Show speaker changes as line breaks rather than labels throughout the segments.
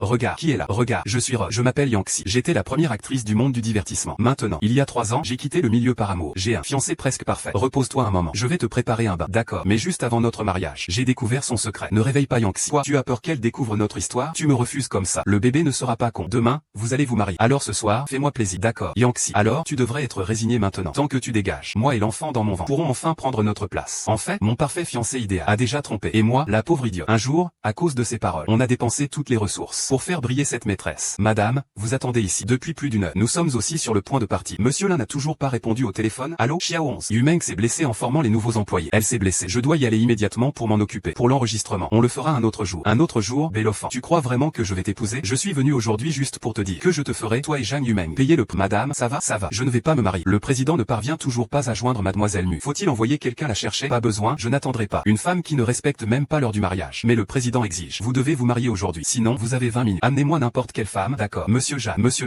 Regarde, qui est là? Regarde, je m'appelle Yanxi. J'étais la première actrice du monde du divertissement. Maintenant, il y a 3 ans, j'ai quitté le milieu par amour. J'ai un fiancé presque parfait. Repose-toi un moment. Je vais te préparer un bain. D'accord, mais juste avant notre mariage, j'ai découvert son secret. Ne réveille pas Yanxi. Quoi, tu as peur qu'elle découvre notre histoire? Tu me refuses comme ça. Le bébé ne sera pas con. Demain, vous allez vous marier. Alors ce soir, fais-moi plaisir. D'accord, Yanxi. Alors, tu devrais être résigné maintenant. Tant que tu dégages, moi et l'enfant dans mon ventre pourrons enfin prendre notre place. En fait, mon parfait fiancé idéal a déjà trompé. Et moi, la pauvre idiote. Un jour, à cause de ses paroles, on a dépensé toutes les ressources pour faire briller cette maîtresse. Madame, vous attendez ici depuis plus d'1 heure. Nous sommes aussi sur le point de partir. Monsieur Lin n'a toujours pas répondu au téléphone. Allô, Xiao 11. Yumeng s'est blessée en formant les nouveaux employés. Elle s'est blessée. Je dois y aller immédiatement pour m'en occuper. Pour l'enregistrement, on le fera un autre jour. Un autre jour, Bélophan. Tu crois vraiment que je vais t'épouser? Je suis venu aujourd'hui juste pour te dire que je te ferai, toi et Zhang Yumeng, payer le Madame, ça va? Je ne vais pas me marier. Le président ne parvient toujours pas à joindre Mademoiselle Mu. Faut-il envoyer quelqu'un la chercher? Pas besoin, je n'attendrai pas. Une femme qui ne respecte même pas l'heure du mariage. Mais le président exige. Vous devez vous marier aujourd'hui. Sinon, vous avez 20 minutes. Amenez-moi n'importe quelle femme. D'accord. Monsieur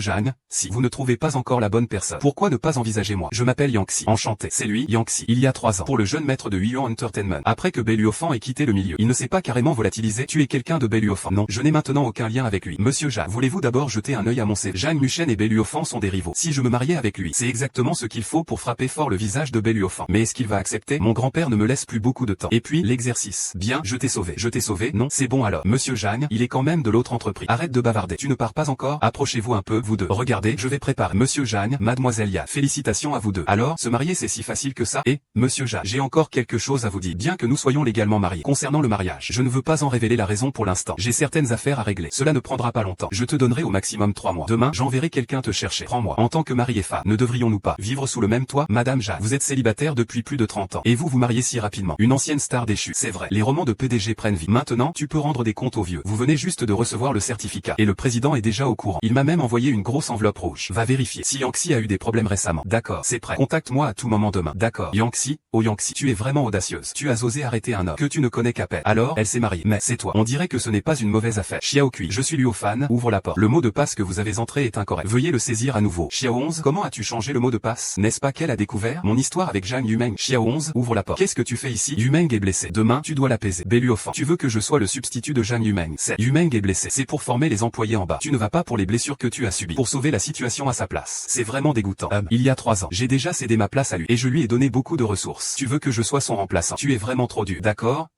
Zhang, si vous ne trouvez pas encore la bonne personne, pourquoi ne pas envisager moi? Je m'appelle Yanxi. Enchanté. C'est lui, Yanxi. Il y a 3 ans. Pour le jeune maître de Yuan Entertainment. Après que Beluofan ait quitté le milieu, il ne s'est pas carrément volatilisé. Tu es quelqu'un de Beluofan. Non, je n'ai maintenant aucun lien avec lui. Monsieur Zhang, voulez-vous d'abord jeter un œil à mon CV? Zhang Muchen et Beluofan sont des rivaux. Si je me mariais avec lui, c'est exactement ce qu'il faut pour frapper fort le visage de Beluofan. Mais est-ce qu'il va accepter? Mon grand-père ne me laisse plus beaucoup de temps. Et puis, l'exercice. Bien, je t'ai sauvé. Je t'ai sauvé? Non, c'est bon alors. Monsieur Zhang, il est quand même de l'autre entreprise. Arrête de bavarder. Tu ne pars pas encore? Approchez-vous un peu, vous deux. Regardez, je vais préparer. Monsieur Zhang, Mademoiselle Ya, félicitations à vous deux. Alors, se marier c'est si facile que ça? Et, Monsieur Zhang, j'ai encore quelque chose à vous dire. Bien que nous soyons légalement mariés. Concernant le mariage, je ne veux pas en révéler la raison pour l'instant. J'ai certaines affaires à régler. Cela ne prendra pas longtemps. Je te donnerai au maximum 3 mois. Demain, j'enverrai quelqu'un te chercher. Prends-moi. En tant que mari et femme, ne devrions-nous pas vivre sous le même toit? Madame Zhang, vous êtes célibataire depuis plus de 30 ans. Et vous mariez si rapidement. Une ancienne star déchue. C'est vrai. Les romans de PDG prennent vie. Maintenant, tu peux rendre des comptes aux vieux. Vous venez juste de recevoir le certificat. Et le président est déjà au courant. Il m'a même envoyé une grosse enveloppe rouge. Va vérifier si Yanxi a eu des problèmes récemment. D'accord, c'est prêt. Contacte-moi à tout moment demain. D'accord. Yanxi, oh Yanxi, tu es vraiment audacieuse. Tu as osé arrêter un homme que tu ne connais qu'à peine. Alors, elle s'est mariée. Mais c'est toi. On dirait que ce n'est pas une mauvaise affaire. Xiao Kui, je suis Luo Fan. Ouvre la porte. Le mot de passe que vous avez entré est incorrect. Veuillez le saisir à nouveau. Xiao 11, comment as-tu changé le mot de passe? N'est-ce pas qu'elle a découvert mon histoire avec Zhang Yumeng? Xiao 11, ouvre la porte. Qu'est-ce que tu fais ici? Yumeng est blessé. Demain, tu dois l'apaiser. Beluofan, tu veux que je sois le substitut de Zhang Yumeng? C'est Yumeng est blessé. C'est pour former les employés en bas. Tu ne vas pas pour les blessures que tu as subies. Pour sauver la situation à sa place. C'est vraiment dégoûtant. Il y a 3 ans, j'ai déjà cédé ma place à lui et je lui ai donné beaucoup de ressources. Tu veux que je sois son remplaçant? Tu es vraiment trop dur. D'accord,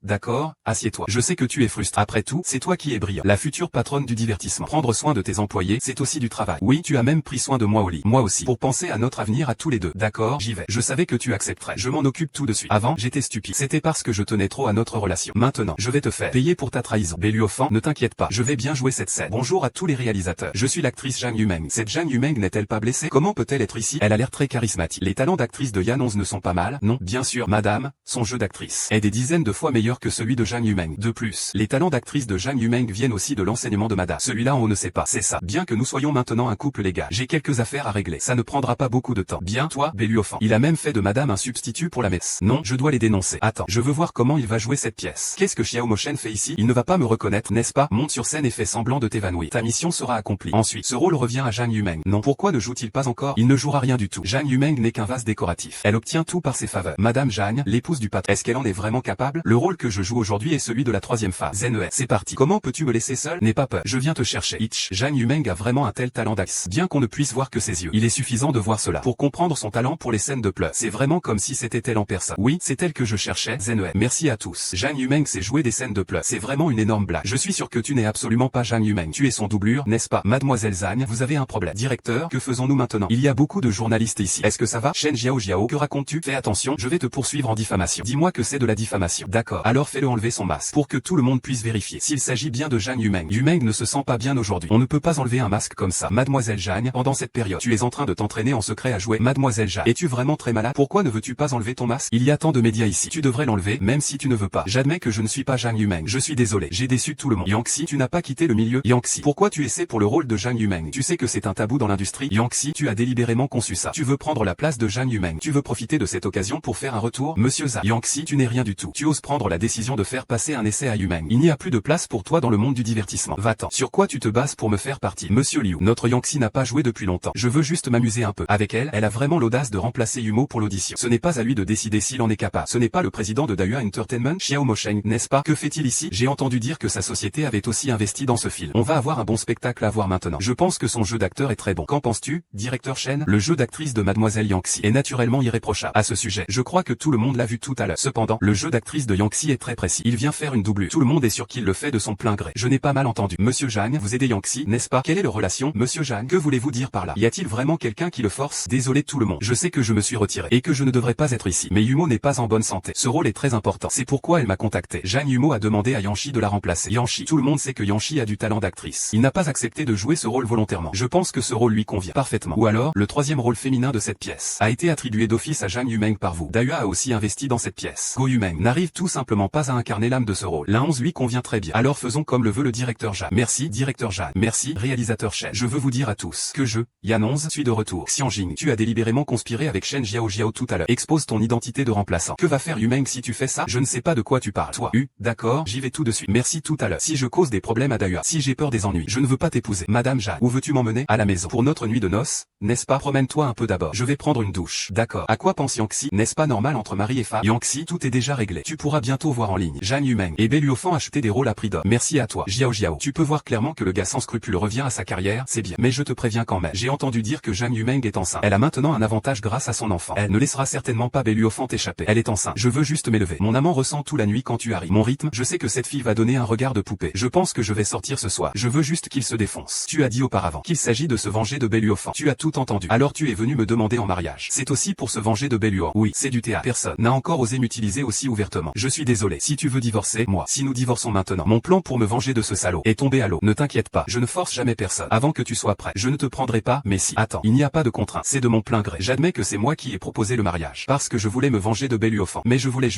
assieds-toi. Je sais que tu es frustré. Après tout, c'est toi qui es brillant. La future patronne du divertissement. Prendre soin de tes employés, c'est aussi du travail. Oui, tu as même pris soin de moi au lit. Moi aussi. Pour penser à notre avenir à tous les deux. D'accord, j'y vais. Je savais que tu accepterais. Je m'en occupe tout de suite. Avant, j'étais stupide. C'était parce que je tenais trop à notre relation. Maintenant, je vais te faire payer pour ta trahison. Beluofan, ne t'inquiète pas. Je vais bien jouer cette scène. Bonjour à tous les réalisateurs. Je suis l'actrice Zhang Yumeng. Cette Zhang Yumeng n'est-elle pas blessée? Comment peut-elle être ici? Elle a l'air très charismatique. Les talents d'actrice de Yan 11 ne sont pas mal. Non, bien sûr, madame, son jeu d'actrice est des dizaines de fois meilleur que celui de Zhang Yumeng. De plus, les talents d'actrice de Zhang Yumeng viennent aussi de l'enseignement de madame. Celui-là on ne sait pas. C'est ça. Bien que nous soyons maintenant un couple légal, j'ai quelques affaires à régler. Ça ne prendra pas beaucoup de temps. Bien, toi, Beluofan. Il a même fait de madame un substitut pour la messe. Non, je dois les dénoncer. Attends, je veux voir comment il va jouer cette pièce. Qu'est-ce que Xiao Moshen fait ici? Il ne va pas me reconnaître, n'est-ce pas? Monte sur scène et fais semblant de t'évanouir. Ta mission sera accomplie. Ensuite, ce rôle revient à Zhang Yumeng. Non, pourquoi ne joue-t-il pas encore? Il ne jouera rien du tout. Zhang Yumeng n'est qu'un vase décoratif. Elle obtient tout par ses faveurs. Madame Zhang, l'épouse du patron. Est-ce qu'elle en est vraiment capable? Le rôle que je joue aujourd'hui est celui de la 3e phase. ZNES. C'est parti. Comment peux-tu me laisser seul? N'aie pas peur. Je viens te chercher. Itch. Zhang Yumeng a vraiment un tel talent d'actrice. Bien qu'on ne puisse voir que ses yeux, il est suffisant de voir cela pour comprendre son talent pour les scènes de pleurs. C'est vraiment comme si c'était elle en personne. Oui, c'est elle que je cherchais. ZNES. Merci à tous. Zhang Yumeng sait jouer des scènes de pleurs. C'est vraiment une énorme blague. Je suis sûr que tu n'es absolument pas Zhang Yumeng. Tu es son doublure, n'est-ce pas? Mademoiselle Zhang, vous avez un problème. Directeur, que faisons-nous maintenant? Il y a beaucoup de journalistes ici. Est-ce que ça va? Shen Jiao, que racontes-tu? Fais attention, je vais te poursuivre en diffamation. Dis-moi que c'est de la diffamation. D'accord. Alors fais-le enlever son masque pour que tout le monde puisse vérifier s'il s'agit bien de Zhang Yumeng. Yumeng ne se sent pas bien aujourd'hui. On ne peut pas enlever un masque comme ça. Mademoiselle Zhang, pendant cette période, tu es en train de t'entraîner en secret à jouer. Mademoiselle Zhang, es-tu vraiment très malade? Pourquoi ne veux-tu pas enlever ton masque? Il y a tant de médias ici. Tu devrais l'enlever, même si tu ne veux pas. J'admets que je ne suis pas Zhang Yumeng. Je suis désolé. J'ai déçu tout le monde. Yanxi, tu n'as pas quitté le milieu. Yanxi, pourquoi tu essaies pour le rôle de Zhang Yumeng? Tu sais que c'est un tabou dans l'industrie. Yanxi, tu as délibérément conçu ça. Tu veux prendre la place de Zhang Yumeng. Tu veux profiter de cette occasion pour faire un retour? Monsieur Zhang. Yanxi, tu n'es rien du tout. Tu oses prendre la décision de faire passer un essai à Yumeng. Il n'y a plus de place pour toi dans le monde du divertissement. Va-t'en. Sur quoi tu te bases pour me faire partir? Monsieur Liu, notre Yanxi n'a pas joué depuis longtemps. Je veux juste m'amuser un peu. Avec elle, elle a vraiment l'audace de remplacer Yumo pour l'audition. Ce n'est pas à lui de décider s'il en est capable. Ce n'est pas le président de Dayuan Entertainment, Xiao Mosheng, n'est-ce pas? Que fait-il ici? J'ai entendu dire que sa société avait aussi investi dans ce ce film. On va avoir un bon spectacle à voir maintenant. Je pense que son jeu d'acteur est très bon. Qu'en penses-tu, directeur Chen? Le jeu d'actrice de Mademoiselle Yanxi est naturellement irréprochable. À ce sujet, je crois que tout le monde l'a vu tout à l'heure. Cependant, le jeu d'actrice de Yanxi est très précis. Il vient faire une doublure. Tout le monde est sûr qu'il le fait de son plein gré. Je n'ai pas mal entendu. Monsieur Zhang, vous aidez Yanxi, n'est-ce pas? Quelle est leur relation, Monsieur Zhang? Que voulez-vous dire par là? Y a-t-il vraiment quelqu'un qui le force? Désolé tout le monde. Je sais que je me suis retiré et que je ne devrais pas être ici. Mais Yumo n'est pas en bonne santé. Ce rôle est très important. C'est pourquoi elle m'a contacté. Zhang Yumo a demandé à Yanxi de la remplacer. Yanxi, tout le monde sait que Yanxi a du talent d'actrice. Il n'a pas accepté de jouer ce rôle volontairement. Je pense que ce rôle lui convient parfaitement. Ou alors, le troisième rôle féminin de cette pièce a été attribué d'office à Zhang Yumeng par vous. Dahua a aussi investi dans cette pièce. Go Yumeng n'arrive tout simplement pas à incarner l'âme de ce rôle. La 11 lui convient très bien. Alors faisons comme le veut le directeur Zhang. Merci, directeur Zhang. Merci, réalisateur Chen. Je veux vous dire à tous que Yan 11, suis de retour. Xianjing, tu as délibérément conspiré avec Shen Jiao tout à l'heure. Expose ton identité de remplaçant. Que va faire Yumeng si tu fais ça? Je ne sais pas de quoi tu parles. Toi, d'accord, j'y vais tout de suite. Merci tout à l'heure. Si je cause des problèmes à Dahua, si j'ai peur des ennuis, je ne veux pas t'épouser. Madame Zhang, où veux-tu m'emmener? À la maison. Pour notre nuit de noces, n'est-ce pas? Promène-toi un peu d'abord. Je vais prendre une douche. D'accord. À quoi pense Yanxi? N'est-ce pas normal entre mari et femme? Yanxi, tout est déjà réglé. Tu pourras bientôt voir en ligne. Zhang Yumeng et Beluofan acheter des rôles à prix d'or. Merci à toi. Jiao. Tu peux voir clairement que le gars sans scrupules revient à sa carrière, c'est bien. Mais je te préviens quand même. J'ai entendu dire que Zhang Yumeng est enceinte. Elle a maintenant un avantage grâce à son enfant. Elle ne laissera certainement pas Beluofan échapper. Elle est enceinte. Je veux juste m'élever. Mon amant ressent tout la nuit quand tu arrives. Mon rythme, je sais que cette fille va donner un regard de poupée. Je pense que je vais sortir ce soir. Je veux juste qu'il se défonce. Tu as dit auparavant qu'il s'agit de se venger de Beluofan. Tu as tout entendu. Alors tu es venu me demander en mariage. C'est aussi pour se venger de Beluofan. Oui, c'est du théâtre. Personne n'a encore osé m'utiliser aussi ouvertement. Je suis désolé. Si tu veux divorcer, moi. Si nous divorçons maintenant, mon plan pour me venger de ce salaud est tombé à l'eau. Ne t'inquiète pas. Je ne force jamais personne. Avant que tu sois prêt, je ne te prendrai pas, mais si. Attends, il n'y a pas de contrainte. C'est de mon plein gré. J'admets que c'est moi qui ai proposé le mariage. Parce que je voulais me venger de Beluofan. Mais je voulais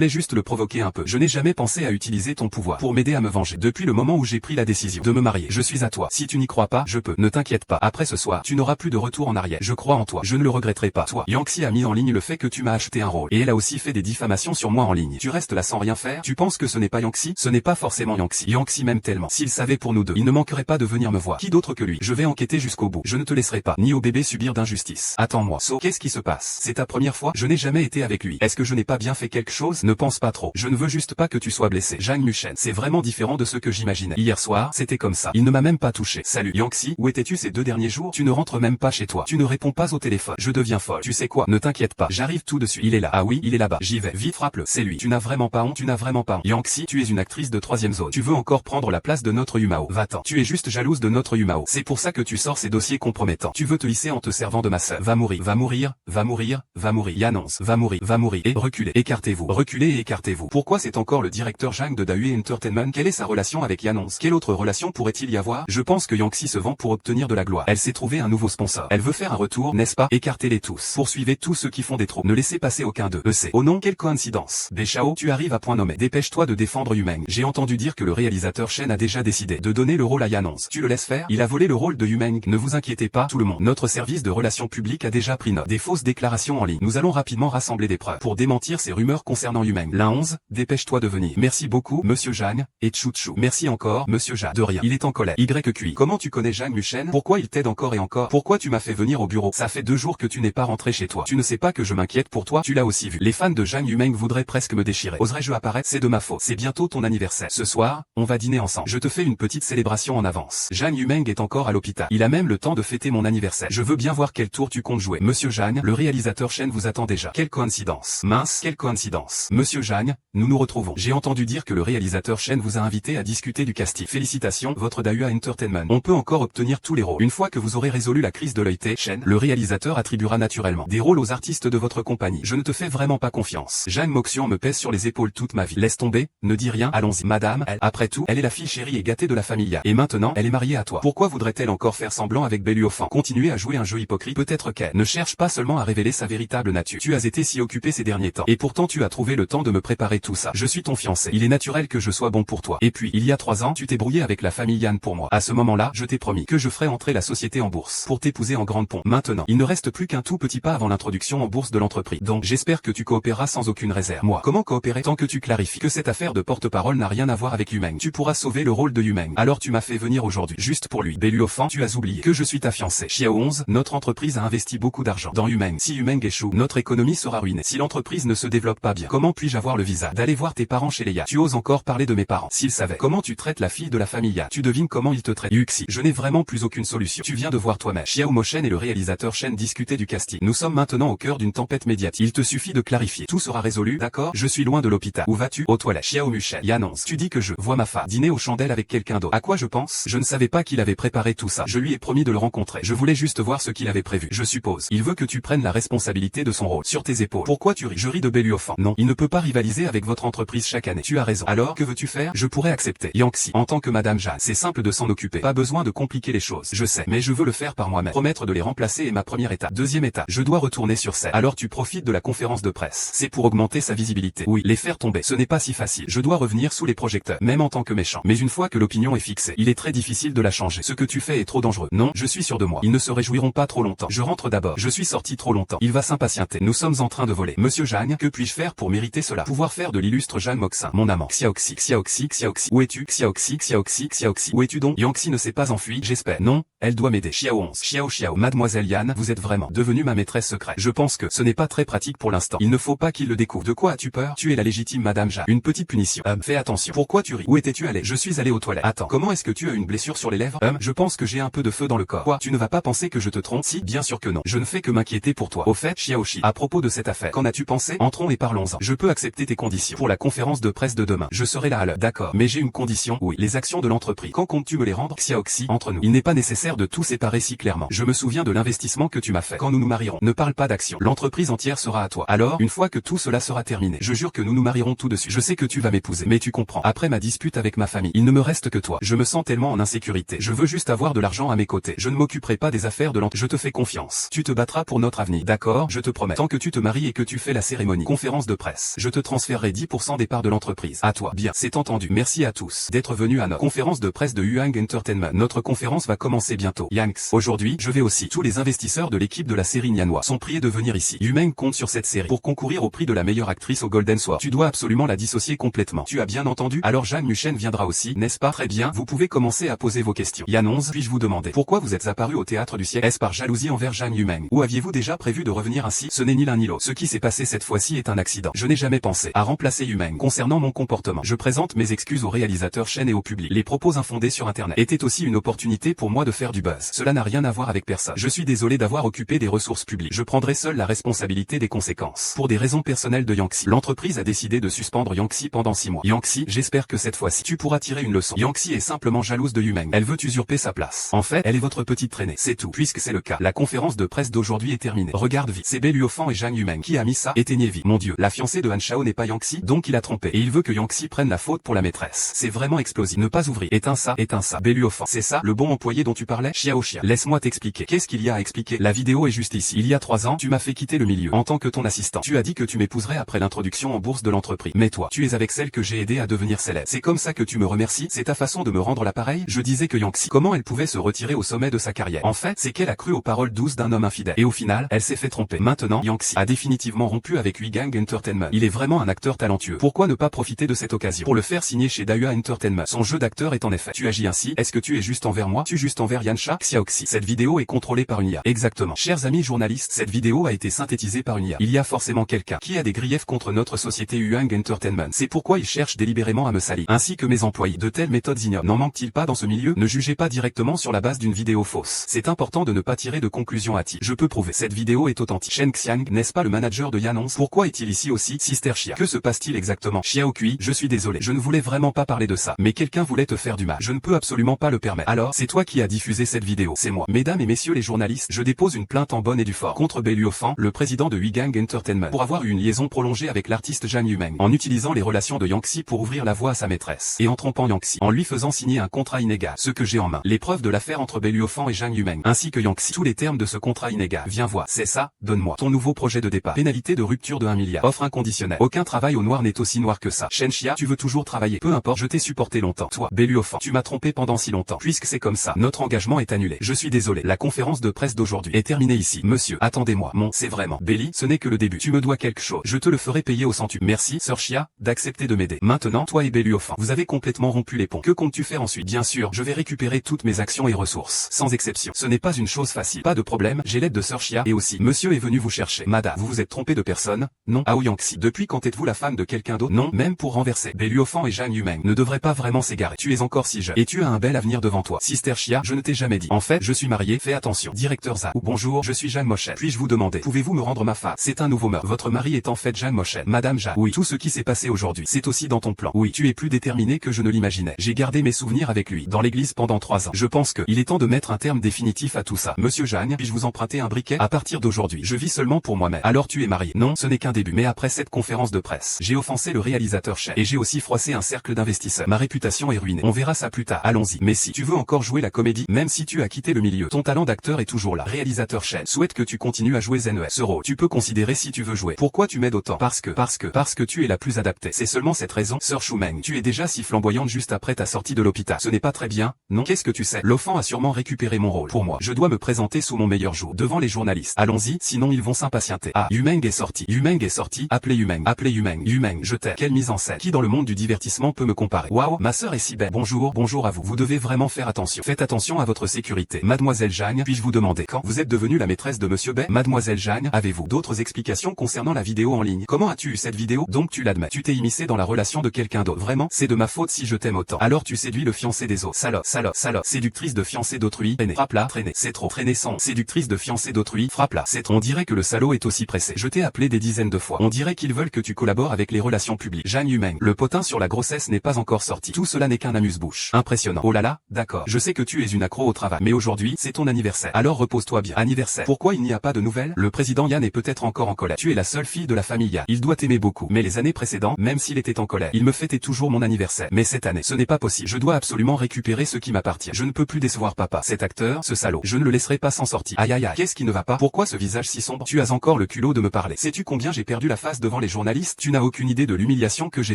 juste le provoquer un peu. Je n'ai jamais pensé à utiliser ton pouvoir pour m'aider à me venger. Depuis le moment où j'ai pris la décision de me marier, je suis à toi. Si tu n'y crois pas, je peux. Ne t'inquiète pas. Après ce soir, tu n'auras plus de retour en arrière. Je crois en toi. Je ne le regretterai pas. Toi, Yanxi a mis en ligne le fait que tu m'as acheté un rôle. Et elle a aussi fait des diffamations sur moi en ligne. Tu restes là sans rien faire? Tu penses que ce n'est pas Yanxi? Ce n'est pas forcément Yanxi. Yanxi m'aime tellement. S'il savait pour nous deux, il ne manquerait pas de venir me voir. Qui d'autre que lui? Je vais enquêter jusqu'au bout. Je ne te laisserai pas, ni au bébé subir d'injustice. Attends-moi. Qu'est-ce qui se passe? C'est ta première fois? Je n'ai jamais été avec lui. Est-ce que je n'ai pas bien fait quelque chose? Ne pense pas trop. Je ne veux juste pas que tu sois blessé. Zhang Muchen, c'est vraiment différent de ce que j'imaginais. Hier soir, c'était comme ça. Il ne m'a même pas touché. Salut Yanxi, où étais-tu ces 2 derniers jours? Tu ne rentres même pas chez toi. Tu ne réponds pas au téléphone. Je deviens folle. Tu sais quoi? Ne t'inquiète pas. J'arrive tout de suite. Il est là. Ah oui, il est là-bas. J'y vais. Vite, frappe-le. C'est lui. Tu n'as vraiment pas honte? Tu n'as vraiment pas honte. Yanxi, tu es une actrice de 3e zone. Tu veux encore prendre la place de notre Yumao. Va-t'en. Tu es juste jalouse de notre Yumao. C'est pour ça que tu sors ces dossiers compromettants. Tu veux te hisser en te servant de ma sœur. Va mourir. Va mourir. Va mourir. Va mourir. Yanonce. Va mourir. Va mourir. Et reculez. Écartez-vous. Reculez et écartez-vous. Pourquoi c'est encore le directeur Zhang de Dahua Entertainment? Quelle est sa relation avec Yanonce? Quelle autre relation pourrait-il y avoir? Je pense que Yanxi se vend pour obtenir de la gloire. Elle s'est trouvé un nouveau sponsor. Elle veut faire un retour, n'est-ce pas? Écartez-les tous. Poursuivez tous ceux qui font des trop. Ne laissez passer aucun d'eux. Oh non, quelle coïncidence. Deschao, tu arrives à point nommé. Dépêche-toi de défendre Yumeng. J'ai entendu dire que le réalisateur Shen a déjà décidé de donner le rôle à Yanonce. Tu le laisses faire? Il a volé le rôle de Yumeng. Ne vous inquiétez pas, tout le monde. Notre service de relations publiques a déjà pris note des fausses déclarations en ligne. Nous allons rapidement rassembler des preuves pour démentir ces rumeurs concernant Yumeng. La 11, dépêche-toi de venir. Merci beaucoup, monsieur Zhang, et Chouchou. Merci encore, monsieur Zhang. De rien. Il est en colère. YQI. Comment tu connais Zhang Muchen? Pourquoi il t'aide encore et encore? Pourquoi tu m'as fait venir au bureau? Ça fait 2 jours que tu n'es pas rentré chez toi. Tu ne sais pas que je m'inquiète pour toi? Tu l'as aussi vu. Les fans de Zhang Yumeng voudraient presque me déchirer. Oserais-je apparaître? C'est de ma faute. C'est bientôt ton anniversaire. Ce soir, on va dîner ensemble. Je te fais une petite célébration en avance. Zhang Yumeng est encore à l'hôpital. Il a même le temps de fêter mon anniversaire. Je veux bien voir quel tour tu comptes jouer. Monsieur Zhang, le réalisateur Shen vous attend déjà. Quelle coïncidence. Mince, quelle coïncidence. Monsieur Zhang, nous nous retrouvons. J'ai entendu dire que le réalisateur Shen vous a invité à discuter du casting. Félicitations, votre Dahua Entertainment. On peut encore obtenir tous les rôles. Une fois que vous aurez résolu la crise de l'œil Shen, le réalisateur attribuera naturellement des rôles aux artistes de votre compagnie. Je ne te fais vraiment pas confiance. Zhang Moxian me pèse sur les épaules toute ma vie. Laisse tomber, ne dis rien, allons-y. Madame, après tout, elle est la fille chérie et gâtée de la famille. Et maintenant, elle est mariée à toi. Pourquoi voudrait-elle encore faire semblant avec Beluofan? Continuer à jouer un jeu hypocrite? Peut-être qu'elle ne cherche pas seulement à révéler sa véritable nature. Tu as été si occupé ces derniers temps. Et pourtant tu as trouvé le temps de me préparer tout ça. Je suis ton fiancé. Il est naturel que je sois bon pour toi. Et puis, il y a 3 ans, tu t'es brouillé avec la famille Yan pour moi. À ce moment-là, je t'ai promis que je ferais entrer la société en bourse pour t'épouser en grande pompe. Maintenant, il ne reste plus qu'un tout petit pas avant l'introduction en bourse de l'entreprise. Donc, j'espère que tu coopéreras sans aucune réserve. Moi, comment coopérer? Tant que tu clarifies que cette affaire de porte-parole n'a rien à voir avec Yumeng. Tu pourras sauver le rôle de Yumeng. Alors tu m'as fait venir aujourd'hui, juste pour lui. Beluofan, tu as oublié que je suis ta fiancée. Xiao 11, notre entreprise a investi beaucoup d'argent dans Yumeng. Si Yumeng échoue, notre économie sera ruinée. Si l'entreprise ne se développe pas bien, comment puis-je avoir le visa d'aller voir tes parents chez les Ya? Tu oses encore parler de mes parents? S'ils savaient comment tu traites la fille de la famille Yan. Tu devines comment il te traite. Yuxi, je n'ai vraiment plus aucune solution. Tu viens de voir toi-même. Xiao Moshen et le réalisateur Shen discutaient du casting. Nous sommes maintenant au cœur d'une tempête médiatique. Il te suffit de clarifier. Tout sera résolu, d'accord? Je suis loin de l'hôpital. Où vas-tu? Aux toilettes. Xiao Moshen. Yan 11. Tu dis que je vois ma femme dîner aux chandelles avec quelqu'un d'autre. À quoi je pense? Je ne savais pas qu'il avait préparé tout ça. Je lui ai promis de le rencontrer. Je voulais juste voir ce qu'il avait prévu. Je suppose. Il veut que tu prennes la responsabilité de son rôle sur tes épaules. Pourquoi tu ris? Je ris de Belluofan. Non, il ne peut pas rivaliser avec votre entreprise chaque année. Tu as raison. Alors, que veux-tu faire? Je pourrais accepter. Yangxi, en tant que Madame Jeanne, c'est simple de s'en occuper. Pas besoin de compliquer les choses. Je sais, mais je veux le faire par moi-même. Promettre de les remplacer est ma première étape. Deuxième étape, je dois retourner sur scène. Alors tu profites de la conférence de presse. C'est pour augmenter sa visibilité. Oui, les faire tomber, ce n'est pas si facile. Je dois revenir sous les projecteurs, même en tant que méchant. Mais une fois que l'opinion est fixée, il est très difficile de la changer. Ce que tu fais est trop dangereux. Non, je suis sûr de moi. Ils ne se réjouiront pas trop longtemps. Je rentre d'abord. Je suis sorti trop longtemps. Il va s'impatienter. Nous sommes en train de voler. Monsieur Zhang, que puis-je faire pour mériter cela? Pouvoir faire de l'illustre Jeanne Moxin, mon amant. Xiaoxi, Xiaoxi, Xiaoxi. Où es-tu? Xiaoxi, Xiaoxi, Xiaoxi. Où es-tu donc? Yangxi ne s'est pas enfui, j'espère. Non, elle doit m'aider. Xiao 11. Xiao. Mademoiselle Yan, vous êtes vraiment devenue ma maîtresse secrète. Je pense que ce n'est pas très pratique pour l'instant. Il ne faut pas qu'il le découvre. De quoi as-tu peur? Tu es la légitime Madame Jeanne. Une petite punition. Fais attention. Pourquoi tu ris? Où étais-tu allé? Je suis allé aux toilettes. Attends, comment est-ce que tu as une blessure sur les lèvres? Je pense que j'ai un peu de feu dans le corps. Quoi? Tu ne vas pas penser que je te trompe? Si, bien sûr que non. Je ne fais que m'inquiéter pour toi. Au fait, Xiaoxi, à propos de cette affaire, qu'en as-tu pensé? Entrons et parlons-en. Je peux accepter tes conditions. Pour la conférence de presse de demain, je serai là à l'heure. D'accord, mais j'ai une condition. Oui, les actions de l'entreprise. Quand comptes-tu me les rendre? Xiaoxi, entre nous, il n'est pas nécessaire de tout séparer si clairement. Je me souviens de l'investissement que tu m'as fait quand nous nous marierons. Ne parle pas d'action. L'entreprise entière sera à toi. Alors, une fois que tout cela sera terminé, je jure que nous nous marierons tout de suite. Je sais que tu vas m'épouser, mais tu comprends. Après ma dispute avec ma famille, il ne me reste que toi. Je me sens tellement en insécurité. Je veux juste avoir de l'argent à mes côtés. Je ne m'occuperai pas des affaires de l'entreprise. Je te fais confiance. Tu te battras pour notre avenir. D'accord, je te promets. Tant que tu te maries et que tu fais la cérémonie, conférence de presse, je te transférerai 10% des parts de l'entreprise. À toi. Bien, c'est entendu. Merci à tous d'être venus à notre conférence de presse de Yuang Entertainment. Notre conférence va commencer bientôt. Yanx. Aujourd'hui, je vais aussi. Tous les investisseurs de l'équipe de la série Nianois sont priés de venir ici. Yumeng compte sur cette série pour concourir au prix de la meilleure actrice au Golden Sword. Tu dois absolument la dissocier complètement. Tu as bien entendu? Alors Jeanne Muchen viendra aussi, n'est-ce pas? Très bien, vous pouvez commencer à poser vos questions. Yan 11, puis-je vous demander pourquoi vous êtes apparu au théâtre du siècle? Est-ce par jalousie envers Jeanne Yumeng? Ou aviez-vous déjà prévu de revenir ainsi? Ce n'est ni l'un ni l'autre. Ce qui s'est passé cette fois-ci est un accident. Je n'ai jamais pensé à remplacer Yumeng. Concernant mon comportement, je présente mes excuses au réalisateur Shen et au public. Les propos infondés sur Internet étaient aussi une opportunité pour moi de faire du buzz. Cela n'a rien à voir avec personne. Je suis désolé d'avoir occupé des ressources publiques. Je prendrai seul la responsabilité des conséquences. Pour des raisons personnelles de Yangxi, l'entreprise a décidé de suspendre Yangxi pendant 6 mois. Yangxi, j'espère que cette fois-ci, tu pourras tirer une leçon. Yangxi est simplement jalouse de Yumeng. Elle veut usurper sa place. En fait, elle est votre petite traînée. C'est tout. Puisque c'est le cas, la conférence de presse d'aujourd'hui est terminée. Regarde vite. C'est Belluofan et Jeanne Yumeng. Qui a mis ça? Éteignez vite. Mon Dieu, la fiancée de Han Shao n'est pas Yangxi, donc il a trompé. Et il veut que Yangxi prenne la faute pour la maîtresse. C'est vraiment explosif. Ne pas ouvrir. Éteins ça. Belluofan. C'est ça, le bon employé dont tu parlais? Xiaoxia. Laisse-moi t'expliquer. Qu'est-ce qu'il y a à expliquer? La vidéo est juste ici. Il y a 3 ans, tu m'as fait quitter le milieu. En tant que ton assistant. Tu as dit que tu m'épouserais après l'introduction en bourse de l'entreprise. Mais toi, tu es avec celle que j'ai aidé à devenir célèbre. C'est comme ça que tu me remercies? C'est ta façon de me rendre l'appareil? Je disais que Yangxi, comment elle pouvait se retirer au sommet de sa carrière? En fait, c'est qu'elle a cru aux paroles douces d'un homme infidèle. Et au final, elle s'est fait tromper. Maintenant, Yangxi a définitivement rompu avec Yuang Entertainment. Il est vraiment un acteur talentueux. Pourquoi ne pas profiter de cette occasion pour le faire signer chez Dahua Entertainment? Son jeu d'acteur est en effet. Tu agis ainsi? Est-ce que tu es juste envers moi? Tu juste envers Yansha? Xiaoxi. Cette vidéo est contrôlée par une IA. Exactement. Chers amis journalistes, cette vidéo a été synthétisée par une IA. Il y a forcément quelqu'un qui a des griefs contre notre société Yuang Entertainment. C'est pourquoi il cherche délibérément à me salir. Ainsi que mes employés. De telles méthodes ignobles. N'en manque-t-il pas dans ce milieu? Ne jugez pas directement sur la base d'une vidéo fausse. C'est important de ne pas tirer de conclusions hâtives. Je peux prouver. Cette vidéo est authentique. Shen Xiang, n'est-ce pas le manager de Yan 11? Pourquoi est-il ici aussi? Sister Xia. Que se passe-t-il exactement? Xiao Kui, je suis désolé. Je ne voulais vraiment pas parler de ça. Mais quelqu'un voulait te faire du mal. Je ne peux absolument pas le permettre. Alors, c'est toi qui as diffusé cette vidéo. C'est moi. Mesdames et messieurs les journalistes, je dépose une plainte en bonne et due forme contre Belluofan, le président de Yuang Entertainment, pour avoir eu une liaison prolongée avec l'artiste Jeanne Yumeng, en utilisant les relations de Yangxi pour ouvrir la voie à sa maîtresse, et en trompant Yangxi, en lui faisant signer un contrat inégal. Ce que j'ai en main. Les preuves de l'affaire entre Belluofan et Jeanne Yumeng, ainsi que Yangxi. Tous les termes de ce contrat inégal. Viens voir. C'est ça? Donne-moi ton nouveau projet de départ. Pénalité de rupture de 1 milliard. Offre inconditionnelle. Aucun travail au noir n'est aussi noir que ça. Shen Xia, tu veux toujours travailler. Peu importe, je t'ai supporté longtemps. Toi, Belluofan, tu m'as trompé pendant si longtemps. Puisque c'est comme ça, notre engagement est annulé. Je suis désolé. La conférence de presse d'aujourd'hui est terminée ici. Monsieur, attendez-moi. C'est vraiment. Belly, ce n'est que le début. Tu me dois quelque chose. Je te le ferai payer au centuple. Merci, Sœur Xia, d'accepter de m'aider. Maintenant, toi et Belluofan, vous avez complètement rompu les ponts. Que comptes-tu faire ensuite? Bien sûr, je vais récupérer toutes mes actions et ressources. Sans exception. Ce n'est pas une chose facile. Pas de problème, j'ai l'aide de Sœur Xia et aussi, monsieur est venu vous chercher. Madame, vous vous êtes trompé de personne? Non. Ao Yangxi. Depuis quand êtes-vous la femme de quelqu'un d'autre? Non, même pour renverser. Belluofan et Jeanne Yumeng ne devraient pas vraiment s'égarer. carré. Tu es encore si jeune. Et tu as un bel avenir devant toi. Sister Chia, je ne t'ai jamais dit. En fait, je suis marié, fais attention. Directeur Zha. Bonjour, je suis Jeanne Mochen. Puis-je vous demander, pouvez-vous me rendre ma femme? C'est un nouveau meurtre. Votre mari est en fait Jeanne Mochen. Madame Zha. Oui, tout ce qui s'est passé aujourd'hui, c'est aussi dans ton plan. Oui, tu es plus déterminé que je ne l'imaginais. J'ai gardé mes souvenirs avec lui, dans l'église pendant 3 ans. Je pense que, il est temps de mettre un terme définitif à tout ça. Monsieur Jeanne, puis-je vous emprunter un briquet? À partir d'aujourd'hui, je vis seulement pour moi-même. Alors tu es marié? Non, ce n'est qu'un début. Mais après cette conférence de presse, j'ai offensé le réalisateur chef. Et j'ai aussi froissé un cercle d'investisseurs. Ma réputation est ruinée. On verra ça plus tard. Allons-y. Mais si tu veux encore jouer la comédie, même si tu as quitté le milieu, ton talent d'acteur est toujours là. Réalisateur chef souhaite que tu continues à jouer ZNES. Ce rôle, tu peux considérer si tu veux jouer. Pourquoi tu m'aides autant? Parce que tu es la plus adaptée. C'est seulement cette raison. Sœur Shumeng, tu es déjà si flamboyante juste après ta sortie de l'hôpital. Ce n'est pas très bien, non? Qu'est-ce que tu sais? L'enfant a sûrement récupéré mon rôle. Pour moi, je dois me présenter sous mon meilleur jour, devant les journalistes. Allons-y, sinon ils vont s'impatienter. Ah, Yumeng est sorti. Yumeng est sorti. Appelez Yumeng. Appelez Yumeng. Yumeng, je t'aime. Quelle mise en scène. Qui dans le monde du divertissement peut me comparer? Waouh, ma sœur est si belle. Bonjour, bonjour à vous. Vous devez vraiment faire attention. Faites attention à votre sécurité. Mademoiselle Jeanne, puis-je vous demander quand vous êtes devenue la maîtresse de Monsieur Bay? Mademoiselle Jeanne, avez-vous d'autres explications concernant la vidéo en ligne? Comment as-tu eu cette vidéo? Donc tu l'admets. Tu t'es immiscé dans la relation de quelqu'un d'autre. Vraiment? C'est de ma faute si je t'aime autant. Alors tu séduis le fiancé des autres. Salope, salope, salope. Séductrice de fiancé d'autrui. Traîner. Frappe-la. Traîner. C'est trop. Traîner sans. Séductrice de fiancé d'autrui. Frappe-la. C'est trop. On dirait que le salaud est aussi pressé. Je t'ai appelé des dizaines de fois. On dirait qu'ils veulent que tu collabores avec les relations publiques. Jeanne Yumeng. Le potin sur la grossesse n'est pas encore sorti. Tout cela n'est qu'un amuse-bouche. Impressionnant. Oh là là, d'accord. Je sais que tu es une accro au travail. Mais aujourd'hui, c'est ton anniversaire. Alors repose-toi bien. Anniversaire. Pourquoi il n'y a pas de nouvelles? Le président Yan est peut-être encore en colère. Tu es la seule fille de la famille Yan. Il doit t'aimer beaucoup. Mais les années précédentes, même s'il était en colère, il me fêtait toujours mon anniversaire. Mais cette année, ce n'est pas possible. Je dois absolument récupérer ce qui m'appartient. Je ne peux plus décevoir papa. Cet acteur, ce salaud. Je ne le laisserai pas s'en sortir. Aïe aïe aïe. Qu'est-ce qui ne va pas? Pourquoi ce visage si sombre? Tu as encore le culot de me parler. Sais-tu combien j'ai perdu la face devant les journalistes? Tu n'as aucune idée de l'humiliation que j'ai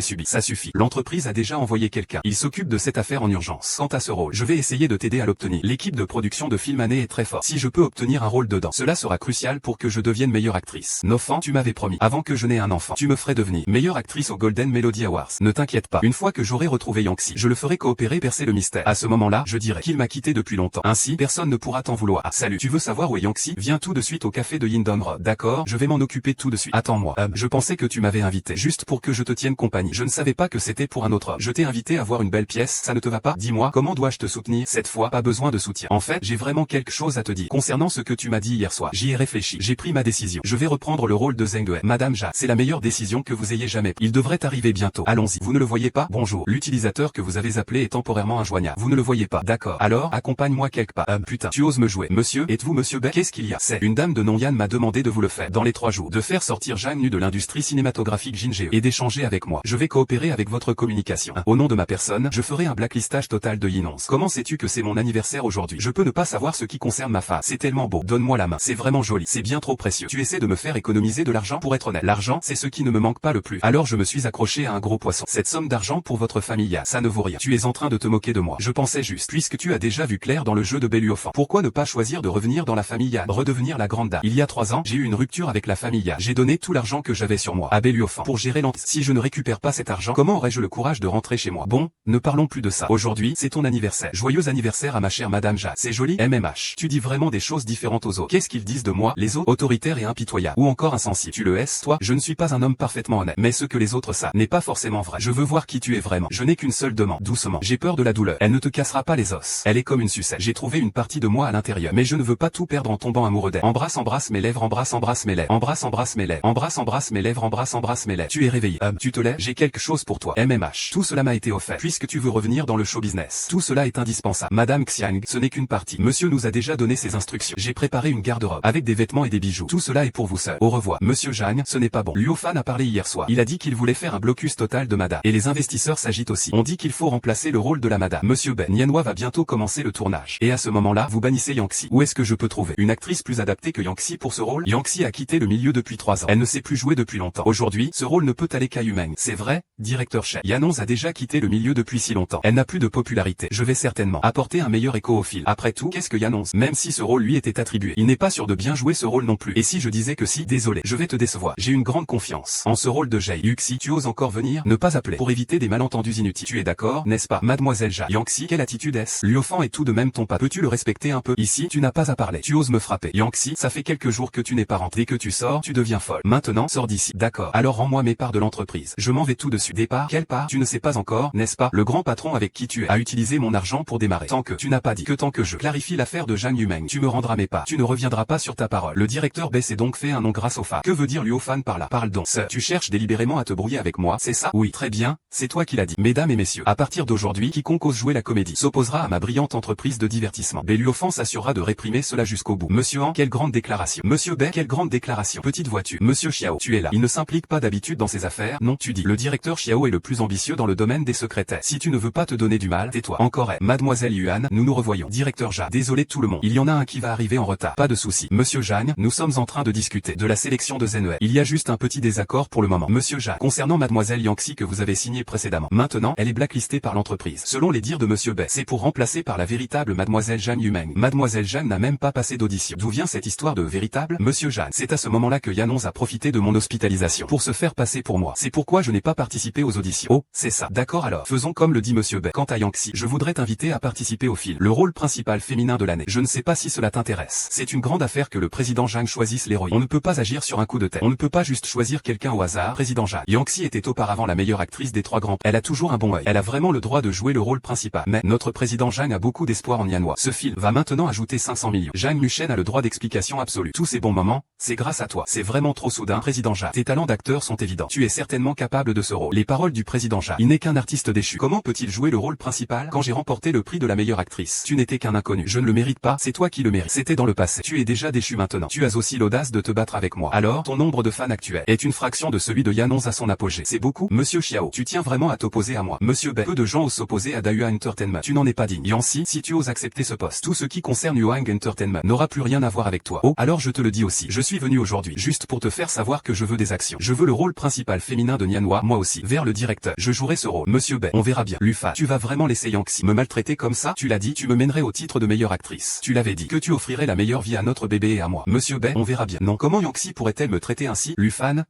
subie. Ça suffit. L'entreprise a déjà envoyé quelqu'un. Il s'occupe de cette affaire en urgence. Quant à ce rôle, je vais essayer de t'aider à l'obtenir. L'équipe de production de Film Année est très forte. Si je peux obtenir un rôle dedans, cela sera crucial pour que je devienne meilleure actrice. Nofan, tu m'avais promis, avant que je n'ai un enfant, tu me ferais devenir meilleure actrice aux Golden Melody Awards. Ne t'inquiète pas. Une fois que j'aurai retrouvé Yangxi, je le ferai coopérer, percer le mystère. À ce moment-là, je dirai qu'il m'a quitté depuis longtemps. Ainsi, personne ne pourra t'en vouloir. Ah, salut. Tu veux savoir où est Yangxi? Viens tout de suite au café de Yindom Road. D'accord, je vais m'en occuper tout de suite. Attends-moi. Je pensais que tu m'avais invité juste pour que je te tienne compagnie. Je ne savais pas que c'était pour un autre homme. Je t'ai invité à voir une belle pièce, ça ne te va pas? Dis-moi, comment dois-je te soutenir? Cette fois, pas besoin de soutien. En fait, j'ai vraiment quelque chose à te dire. Concernant ce que tu m'as dit hier soir, j'y ai réfléchi. J'ai pris ma décision. Je vais reprendre le rôle de Zheng He. Madame Ja, c'est la meilleure décision que vous ayez jamais prise. Il devrait arriver bientôt. Allons-y. Vous ne le voyez pas? Bonjour. L'utilisateur que vous avez appelé est temporairement injoignable. Vous ne le voyez pas? D'accord. Alors, accompagne-moi quelque part. Putain, tu oses me jouer. Monsieur, êtes-vous Monsieur Bay? Qu'est-ce qu'il y a? C'est une dame de nom Yan m'a demandé de vous le faire dans les 3 jours. De faire sortir Jeanne nue de l'industrie cinématographique Jinjeo et d'échanger avec moi. Je vais coopérer avec votre communication. Au nom de ma personne, je ferai un blacklistage total de Yinons. Comment sais-tu que c'est mon anniversaire aujourd'hui? Je peux ne pas savoir ce qui concerne ma femme. C'est tellement beau. Donne-moi la main. C'est vraiment joli. C'est bien trop précieux. Tu essaies de me faire économiser de l'argent? Pour être honnête, l'argent, c'est ce qui ne me manque pas le plus. Alors je me suis accroché à un gros poisson. Cette somme d'argent pour votre famille, ça ne vaut rien. Tu es en train de te moquer de moi. Je pensais juste, puisque tu as déjà vu clair dans le jeu de Belluofan, pourquoi ne pas choisir de revenir dans la famille Yan, redevenir la grande dame? Il y a 3 ans, j'ai eu une rupture avec la famille Yan. J'ai donné tout l'argent que j'avais sur moi à Belluofan pour gérer l'entreprise. Si je ne récupère pas cet argent, comment aurais-je le courage de rentrer chez moi? Bon, ne parlons plus de ça. Aujourd'hui, c'est ton anniversaire. Joyeux anniversaire à ma chère Madame Ja. C'est joli, MMH. Tu dis vraiment des choses différentes aux autres. Qu'est-ce qu'ils disent de moi? Les autres, autoritaires et impitoyables, ou encore insensibles. Tu le hais, toi? Je ne suis pas un homme parfaitement honnête. Mais ce que les autres savent n'est pas forcément vrai. Je veux voir qui tu es vraiment. Je n'ai qu'une seule demande. Doucement. J'ai peur de la douleur. Elle ne te cassera pas les os. Elle est comme une sucette. J'ai trouvé une partie de moi à l'intérieur. Mais je ne veux pas tout perdre en tombant amoureux d'elle. Embrasse, embrasse mes lèvres, embrasse mes lèvres. Embrasse mes lèvres. Embrasse mes lèvres, embrasse mes lèvres. Tu es réveillé. Tu te lèves, j'ai quelque chose pour toi. MMH. Tout cela m'a été offert. Puisque tu veux revenir dans le show business. Tout cela est indispensable. Madame Xiang, ce n'est qu'une partie. Monsieur nous a déjà donné ses instructions. J'ai préparé une garde-robe avec des vêtements et des bijoux. Tout cela est pour vous seul. Au revoir. Monsieur Zhang, ce n'est pas bon. Luo Fan a parlé hier soir. Il a dit qu'il voulait faire un blocus total de madame. Et les investisseurs s'agitent aussi. On dit qu'il faut remplacer le rôle de la madame. Monsieur Ben Yanhua va bientôt commencer le tournage. Et à ce moment-là, vous bannissez Yangxi. Où est-ce que je peux trouver une actrice plus adaptée que Yangxi pour ce rôle? Yangxi a quitté le milieu depuis 3 ans. Elle ne sait plus jouer depuis longtemps. Aujourd'hui, ce rôle ne peut aller qu'à Yumeng. C'est vrai, directeur chef. Yanons a déjà quitté le milieu depuis si longtemps. Elle n'a plus de popularité. Je vais certainement apporter un meilleur écho au film. Après tout, qu'est-ce que Yanons? Même si ce rôle lui était attribué, il n'est pas sûr de bien jouer ce rôle non plus. Et si je disais que si, désolé, je vais te décevoir. J'ai une grande confiance en ce rôle de Jai. Yuxi, tu oses encore venir? Ne pas appeler pour éviter des malentendus inutiles. Tu es d'accord, n'est-ce pas, mademoiselle Ja? Yangxi, quelle attitude est-ce? Luofan est tout de même ton pas. Peux-tu le respecter un peu? Ici, tu n'as pas à parler. Tu oses me frapper. Yangxi, ça fait quelques jours que tu n'es pas rentré. Dès que tu sors, tu deviens folle. Maintenant, sors d'ici. D'accord. Alors rends-moi mes parts de l'entreprise. Je m'en vais tout de suite. Départ? Quelle part? Tu ne sais pas encore, n'est-ce pas? Le grand patron avec qui tu es a utilisé mon argent pour démarrer. Tant que tu n'as pas dit que tant que je clarifie l'affaire de Zhang Yumeng, tu me rendras mes pas. Tu ne reviendras pas sur ta parole. Le directeur B s'est donc fait un nom grâce aux fans. Que veut dire Luo Fan par là? Parle donc. Tu cherches délibérément à te brouiller avec moi, c'est ça? Oui, très bien, c'est toi qui l'as dit. Mesdames et messieurs, à partir d'aujourd'hui, quiconque ose jouer la comédie s'opposera à ma brillante entreprise de divertissement. B. Luo Fan s'assurera de réprimer cela jusqu'au bout. Monsieur Han, quelle grande déclaration. Monsieur B, quelle grande déclaration. Petite voiture. Monsieur Xiao, tu es là. Il ne s'implique pas d'habitude dans ses affaires. Non, tu dis. Le directeur Xiao est le plus ambitieux dans le domaine des secrétaires. Si tu ne veux pas te donner du mal, tais-toi. Encore Mademoiselle Yuan, nous nous revoyons. Directeur Zhang, désolé tout le monde. Il y en a un qui va arriver en retard. Pas de souci. Monsieur Zhang, nous sommes en train de discuter de la sélection de Zenwei. Il y a juste un petit désaccord pour le moment. Monsieur Zhang, concernant Mademoiselle Yangxi que vous avez signée précédemment. Maintenant, elle est blacklistée par l'entreprise. Selon les dires de Monsieur Bai, c'est pour remplacer par la véritable Mademoiselle Zhang Yumeng. Mademoiselle Zhang n'a même pas passé d'audition. D'où vient cette histoire de véritable? Monsieur Zhang, c'est à ce moment-là que Yanons a profité de mon hospitalisation pour se faire passer pour moi. C'est pourquoi je n'ai pas participé aux auditions. Oh, c'est ça. D'accord alors. Faisons comme le dit Monsieur Bai. Quant à Yangxi, je voudrais t'inviter à participer au film. Le rôle principal féminin de l'année. Je ne sais pas si cela t'intéresse. C'est une grande affaire que le président Zhang choisisse l'héroïne. On ne peut pas agir sur un coup de tête. On ne peut pas juste choisir quelqu'un au hasard. Président Zhang. Yangxi était auparavant la meilleure actrice des trois grands. Elle a toujours un bon œil. Elle a vraiment le droit de jouer le rôle principal. Mais notre président Zhang a beaucoup d'espoir en Yanhua. Ce film va maintenant ajouter 500 millions. Zhang Yuchen a le droit d'explication absolue. Tous ces bons moments, c'est grâce à toi. C'est vraiment trop soudain. Président Zhang. Tes talents d'acteur sont évidents. Tu es certainement capable de ce rôle. Les paroles du président Zhang. Il n'est qu'un artiste déchu. Comment peut-il jouer le rôle principal quand j'ai remporté le prix de la meilleure actrice? Tu n'étais qu'un inconnu. Je ne le mérite pas. C'est toi qui le mérites. C'était dans le passé. Tu es déjà déchu maintenant. Tu as aussi l'audace de te battre avec moi. Alors, ton nombre de fans actuels est une fraction de celui de Yanons à son apogée. C'est beaucoup. Monsieur Xiao, tu tiens vraiment à t'opposer à moi. Monsieur Bai, peu de gens osent s'opposer à Dahua Entertainment. Tu n'en es pas digne. Yanxi, si tu oses accepter ce poste, tout ce qui concerne Yuang Entertainment n'aura plus rien à voir avec toi. Oh, alors je te le dis aussi. Je suis venu aujourd'hui juste pour te faire savoir que je veux des actions. Je veux le rôle principal féminin de Yanhua, moi aussi. Vers le directeur. Je jouerai ce rôle. Monsieur Bai, on verra bien. Lufa, tu vas vraiment laisser Yangxi me maltraiter comme ça? Tu l'as dit, tu me mènerais au titre de meilleure actrice. Tu l'avais dit que tu offrirais la meilleure vie à notre bébé et à moi. Monsieur Bai, on verra bien. Non, comment Yangxi pourrait-elle me traiter ainsi? Lufan,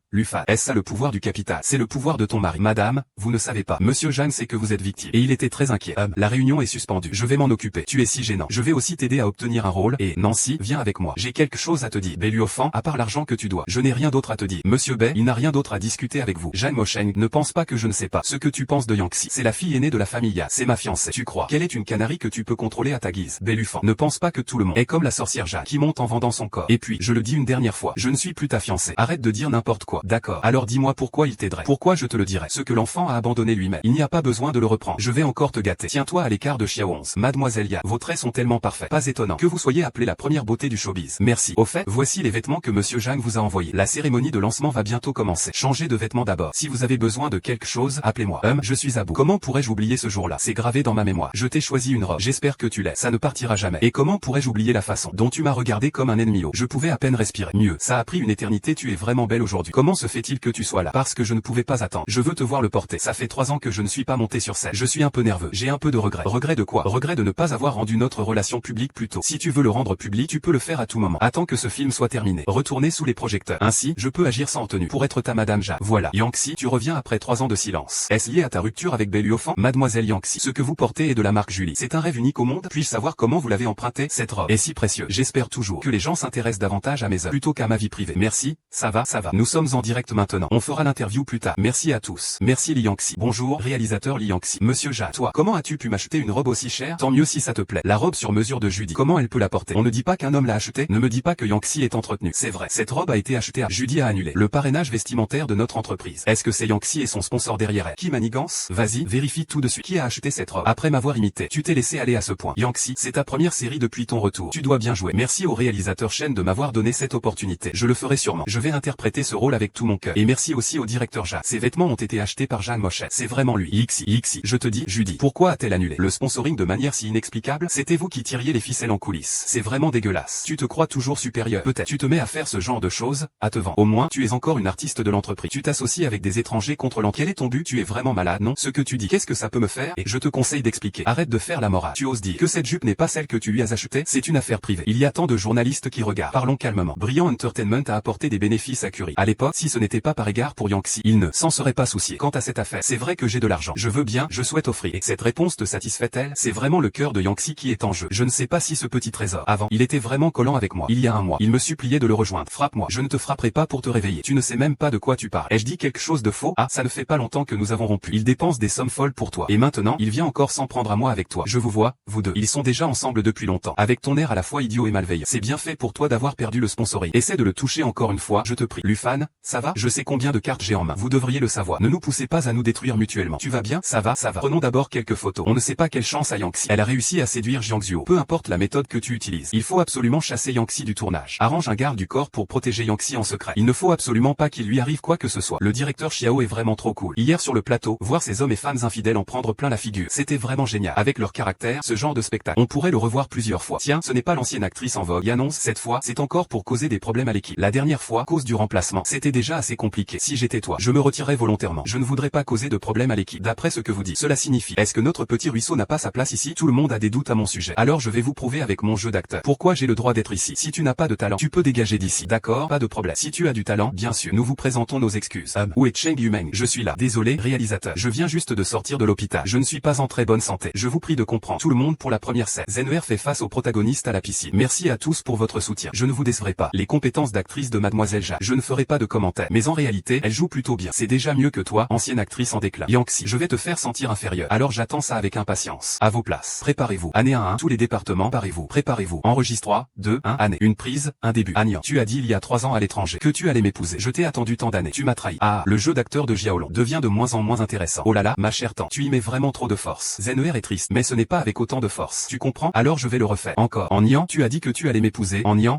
est-ce ça le pouvoir du capital? C'est le pouvoir de ton mari. Madame, vous ne savez pas. Monsieur Zhang sait que vous êtes victime. Et il était très inquiet. La réunion est suspendue. Je vais m'en occuper. Tu es si gênant. Je vais aussi t'aider à obtenir un rôle. Et Nancy, viens avec moi. J'ai quelque chose à te dire. Bai Luofan, à part l'argent que tu dois, je n'ai rien d'autre à te dire. Monsieur Bai, il n'a rien d'autre à discuter avec vous. Zhang Mosheng, ne pense pas que je ne sais pas ce que tu penses de Yangxi. C'est la fille aînée de la famille Ya. C'est ma fiancée. Tu crois qu'elle est une canarie que tu peux contrôler à ta guise? Bai Luofan, ne pense pas que tout le monde est comme la sorcière Jade qui monte en vendant son corps. Et puis, je le dis une dernière fois, je ne suis plus ta fiancée. Arrête de dire n'importe quoi. D'accord. Alors dis-moi pourquoi il t'aiderait. Pourquoi je te le dirais. Ce que l'enfant a abandonné lui-même. Il n'y a pas besoin de le reprendre. Je vais encore te gâter. Tiens-toi à l'écart de Xiao 11. Mademoiselle Ya, vos traits sont tellement parfaits. Pas étonnant que vous soyez appelée la première beauté du showbiz. Merci. Au fait, voici les vêtements que Monsieur Zhang vous a envoyés. La cérémonie de lancement va bientôt commencer. Changez de vêtements d'abord. Si vous avez besoin de quelque chose, appelez-moi. Je suis à bout. Comment pourrais-je oublier ce jour-là? C'est gravé dans ma mémoire. Je t'ai choisi une robe. J'espère que tu l'aimes. Ça ne partira jamais. Et comment pourrais-je oublier la façon dont tu m'as regardé comme un ennemi? Je pouvais à peine respirer. Mieux. Ça a pris une éternité. Tu es vraiment belle aujourd'hui. Comment se fait-il que tu sois là? Parce que je ne pouvais pas attendre. Je veux te voir le porter. Ça fait 3 ans que je ne suis pas monté sur scène. Je suis un peu nerveux. J'ai un peu de regret. Regret de quoi? Regret de ne pas avoir rendu notre relation publique plus tôt. Si tu veux le rendre public, tu peux le faire à tout moment. Attends que ce film soit terminé. Retourner sous les projecteurs. Ainsi, je peux agir sans tenue pour être ta Madame Jade. Voilà. Yangxi, tu reviens après 3 ans de silence. Est-ce lié à ta rupture avec Bai Luofan? Mademoiselle Yangxi, ce que vous portez est de la marque Julie. C'est un rêve unique au monde. Puis-je savoir comment vous l'avez emprunté? Cette robe est si précieuse. J'espère toujours que les gens s'intéressent davantage à mes œuvres plutôt qu'à ma vie privée. Merci. Ça va. Nous sommes en direct maintenant. On fera l'interview plus tard. Merci à tous. Merci Li Yangxi. Bonjour, réalisateur Li Yangxi. Monsieur Jade, toi, comment as-tu pu m'acheter une robe aussi chère? Tant mieux si ça te plaît. La robe sur mesure de Judy. Comment elle peut la porter? On ne dit pas qu'un homme l'a achetée. Ne me dis pas que Yangxi est entretenu. C'est vrai. Cette robe a été achetée à Judy a annulé le parrainage vestimentaire de notre entreprise. Est-ce que c'est Yangxi et son sponsor derrière elle? Qui manigance? Vas-y, vérifie tout de suite. Qui a acheté cette robe? Après m'avoir imité, tu t'es laissé aller à ce point. Yangxi, c'est ta première série depuis ton retour. Tu dois bien jouer. Merci au réalisateur Shen de m'avoir donné cette opportunité. Je le ferai sûrement. Je vais interpréter ce rôle avec tout mon cœur. Et merci aussi au directeur Jade. Ces vêtements ont été achetés par Zhang Mosheng. C'est vraiment lui. Yixi, je te dis, Judy, pourquoi a-t-elle annulé le sponsoring de manière si inexplicable? C'était vous qui tiriez les ficelles en coulisses. C'est vraiment dégueulasse. Tu te crois toujours supérieur. Peut-être. Tu te mets à faire ce genre de choses, à te vendre. Au moins, tu es encore une artiste de l'entreprise. Tu t'associes avec des étrangers contre l'entreprise. Quel est ton but? Tu es vraiment malade, non? Ce que tu dis, qu'est-ce que ça peut me faire? Et je te conseille d'expliquer. Arrête de faire la morale. Tu oses dire que cette jupe n'est pas celle que tu lui as achetée? C'est une affaire privée. Il y a tant de journalistes qui regardent. Parlons calmement. Brilliant Entertainment a apporté des bénéfices à Curie. À l'époque, si ce n'était pas par égard pour Yangxi, il ne s'en serait pas soucié. Quant à cette affaire, c'est vrai que j'ai de l'argent. Je veux bien, je souhaite offrir. Et cette réponse te satisfait-elle? C'est vraiment le cœur de Yangxi qui est en jeu. Je ne sais pas si ce petit trésor, avant, il était vraiment collant avec moi. Il y a un mois, il me suppliait de le rejoindre. Frappe-moi. Je ne te frapperai pas pour te réveiller. Tu ne sais même pas de quoi tu parles. Ai-je dit quelque chose de faux? Ah, ça ne fait pas longtemps que nous avons rompu. Il dépense des sommes folle pour toi. Et maintenant, il vient encore s'en prendre à moi avec toi. Je vous vois, vous deux. Ils sont déjà ensemble depuis longtemps. Avec ton air à la fois idiot et malveillant. C'est bien fait pour toi d'avoir perdu le sponsoring. Essaie de le toucher encore une fois, je te prie. Lufan, ça va? Je sais combien de cartes j'ai en main. Vous devriez le savoir. Ne nous poussez pas à nous détruire mutuellement. Tu vas bien? Ça va, ça va. Prenons d'abord quelques photos. On ne sait pas quelle chance a Yangxi. Elle a réussi à séduire Jiang Zuo. Peu importe la méthode que tu utilises. Il faut absolument chasser Yangxi du tournage. Arrange un garde du corps pour protéger Yangxi en secret. Il ne faut absolument pas qu'il lui arrive quoi que ce soit. Le directeur Xiao est vraiment trop cool. Hier sur le plateau, voir ces hommes et femmes infidèles en prendre plein la figure. C'était vraiment génial. Avec leur caractère, ce genre de spectacle, on pourrait le revoir plusieurs fois. Tiens, ce n'est pas l'ancienne actrice en vogue qui annonce. Cette fois, c'est encore pour causer des problèmes à l'équipe. La dernière fois, cause du remplacement, c'était déjà assez compliqué. Si j'étais toi, je me retirerais volontairement. Je ne voudrais pas causer de problème à l'équipe. D'après ce que vous dites, cela signifie, est-ce que notre petit ruisseau n'a pas sa place ici? Tout le monde a des doutes à mon sujet. Alors je vais vous prouver avec mon jeu d'acteur. Pourquoi j'ai le droit d'être ici? Si tu n'as pas de talent, tu peux dégager d'ici. D'accord? Pas de problème. Si tu as du talent, bien sûr, nous vous présentons nos excuses. Où est Cheng Yumeng? Je suis là. Désolé, réalisateur. Je viens juste de sortir de l'hôpital. Je ne suis pas en très bonne santé. Je vous prie de comprendre. Tout le monde pour la première scène. Zenwer fait face au protagoniste à la piscine. Merci à tous pour votre soutien. Je ne vous décevrai pas. Les compétences d'actrice de Mademoiselle Jane. Je ne ferai pas de commentaires. Mais en réalité, elle joue plutôt bien. C'est déjà mieux que toi, ancienne actrice en déclin. Yangxi, je vais te faire sentir inférieur. Alors j'attends ça avec impatience. À vos places. Préparez-vous. Année 1, tous les départements, préparez-vous. Préparez-vous. Enregistre 3, 2, 1, année. Une prise, un début. Agnan, tu as dit il y a 3 ans à l'étranger que tu allais m'épouser. Je t'ai attendu tant d'années. Tu m'as trahi. Ah, le jeu d'acteur de Jiaolong devient de moins en moins intéressant. Oh là là, ma chère tante, tu y mets vraiment trop de force. Zenwer est triste, mais ce n'est pas avec autant de force. Tu comprends? Alors je vais le refaire. Encore. En niant, tu as dit que tu allais m'épouser. En niant,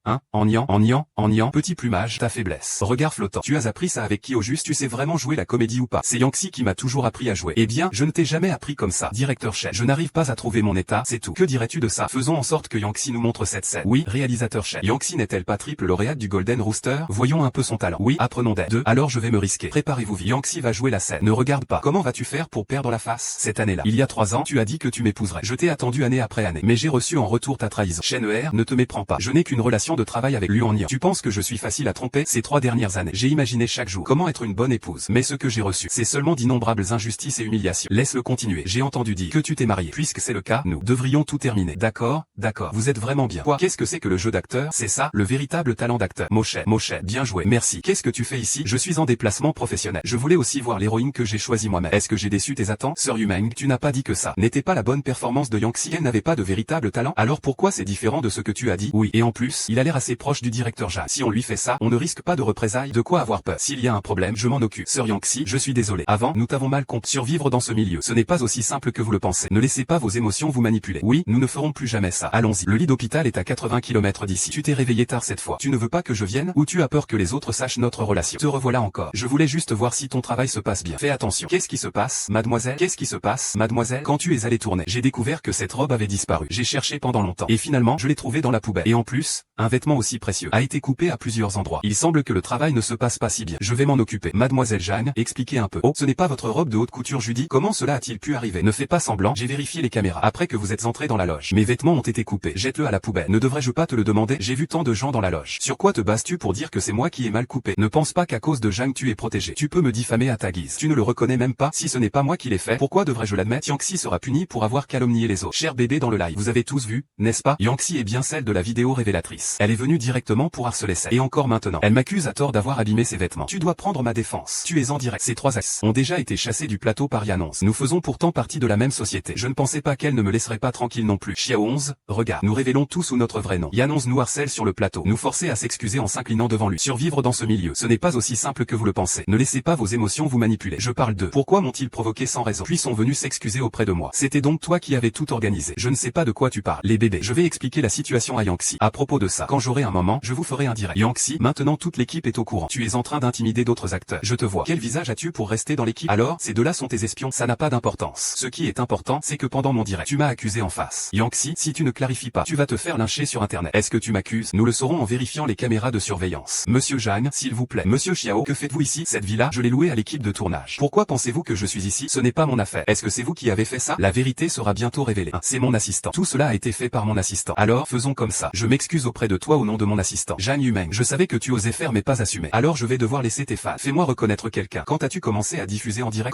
hein, en niant, petit plumage, ta faiblesse. Regard flottant. Tu as appris ça avec qui au juste? Tu sais vraiment jouer la comédie ou pas? C'est Yangxi qui m'a toujours appris à jouer. Eh bien, je ne t'ai jamais appris comme ça. Directeur chef, je n'arrive pas à trouver mon état, c'est tout. Que dirais-tu de ça? Faisons en sorte que Yangxi nous montre cette scène. Oui, réalisateur chef. Yangxi n'est-elle pas triple lauréate du Golden Rooster? Voyons un peu son talent. Oui, apprenons d'elle. 2. Alors je vais me risquer. Préparez-vous vite. Yangxi va jouer la scène. Ne regarde pas. Comment vas-tu faire pour perdre la face? Cette année-là. Il y a 3 ans, tu as dit que tu m'épouserais. Je t'ai attendu année après année. Mais j'ai reçu en retour ta trahison. Shenhe, ne te méprends pas. Je n'ai qu'une relation de travail avec Luan Nian. Tu penses que je suis facile à tromper? Ces 3 dernières années, j'ai imaginé chaque jour comment être une bonne épouse. Mais ce que j'ai reçu, c'est seulement d'innombrables injustices et humiliations. Laisse-le continuer. J'ai entendu dire que tu t'es marié. Puisque c'est le cas, nous devrions tout terminer. D'accord, d'accord. Vous êtes vraiment bien. Quoi? Qu'est-ce que c'est que le jeu d'acteur? C'est ça, le véritable talent d'acteur. Moshe, bien joué. Merci. Qu'est-ce que tu fais ici? Je suis en déplacement professionnel. Je voulais aussi voir l'héroïne que j'ai choisie moi-même. Est-ce que j'ai déçu tes attentes? Sœur Yumeng, tu n'as pas dit que ça n'était pas la bonne performance de Yangxi. Elle n'avait pas de véritable talent. Alors pourquoi c'est différent de ce que tu as dit? Oui, et en plus, il a l'air assez proche du directeur Jane. Si on lui fait ça, on ne risque pas de représailles. De quoi avoir peur? S'il y a un problème, je m'en occupe. Sœur Yangxi, je suis désolé. Avant, nous t'avons mal compris. Survivre dans ce milieu, ce n'est pas aussi simple que vous le pensez. Ne laissez pas vos émotions vous manipuler. Oui, nous ne ferons plus jamais ça. Allons-y. Le lit d'hôpital est à 80 km d'ici. Tu t'es réveillé tard cette fois. Tu ne veux pas que je vienne ou tu as peur que les autres sachent notre relation? Te revoilà encore. Je voulais juste voir si ton travail se passe bien. Fais attention. Qu'est-ce qui se passe, mademoiselle? Qu'est-ce qui se passe, mademoiselle? Quand tu es allée tourner, j'ai découvert que cette robe avait disparu. J'ai cherché pendant longtemps. Et finalement, je l'ai trouvée dans la poubelle. Et en plus, un vêtement aussi précieux a été coupé à plusieurs endroits. Il semble que le travail ne se passe pas si bien. Je vais m'en occuper. Mademoiselle Jane, expliquez un peu. Oh, ce n'est pas votre robe de haute couture, Judy. Comment cela a-t-il pu arriver? Ne fais pas semblant. J'ai vérifié les caméras. Après que vous êtes entré dans la loge, mes vêtements ont été coupés. Jette-le à la poubelle. Ne devrais-je pas te le demander? J'ai vu tant de gens dans la loge. Sur quoi te bases-tu pour dire que c'est moi qui ai mal coupé? Ne pense pas qu'à cause de Jane tu es protégé. Tu peux me diffamer à ta guise. Tu ne le reconnais même pas. Si ce n'est pas moi qui l'ai fait, pourquoi devrais-je l'admettre? Yangxi sera puni pour avoir calomnié les autres. Cher bébé dans le live, vous avez tous vu, n'est-ce pas? Yangxi est bien celle de la vidéo révélatrice. Elle est venue directement pour harceler celle. Et encore maintenant, elle m'accuse à tort d'avoir abîmé ses vêtements. Tu dois prendre ma défense. Tu es en direct. Ces 3 axes ont déjà été chassés du plateau par Yanonze. Nous faisons pourtant partie de la même société. Je ne pensais pas qu'elle ne me laisserait pas tranquille non plus. Xiao 11, regarde, nous révélons tout sous notre vrai nom. Yanonze nous harcèle sur le plateau, nous forcer à s'excuser en s'inclinant devant lui. Survivre dans ce milieu, ce n'est pas aussi simple que vous le pensez. Ne laissez pas vos émotions vous manipuler. Je parle d'eux. Pourquoi m'ont-ils provoqué sans raison? Puis sont venus s'excuser auprès de moi. C'était donc toi qui avais tout organisé. Je ne sais pas de quoi tu parles. Les bébés, je vais expliquer la situation à Yangxi. À propos de ça, quand j'aurai un moment, je vous ferai un direct. Yangxi, maintenant toute l'équipe est au courant. Tu es en train d'intimider d'autres acteurs. Je te vois. Quel visage as-tu pour rester dans l'équipe? Alors, ces deux-là sont tes espions. Ça n'a pas d'importance. Ce qui est important, c'est que pendant mon direct, tu m'as accusé en face. Yangxi, si tu ne clarifies pas, tu vas te faire lyncher sur internet. Est-ce que tu m'accuses? Nous le saurons en vérifiant les caméras de surveillance. Monsieur Jane, s'il vous plaît. Monsieur Xiao, que faites-vous ici? Cette villa, je l'ai louée à l'équipe de tournage. Pourquoi pensez-vous que je suis ici? Ce n'est pas mon affaire. Est-ce que c'est vous qui avez fait ça? La vérité sera bientôt révélée. C'est mon assistant. Tout cela a été fait par mon assistant. Alors, faisons comme ça. Je m'excuse auprès de toi au nom de mon assistant. Jeanne Yumeng, je savais que tu osais faire mais pas assumer. Alors je vais devoir laisser tes fans. Fais-moi reconnaître quelqu'un. Quand as-tu commencé à diffuser en direct?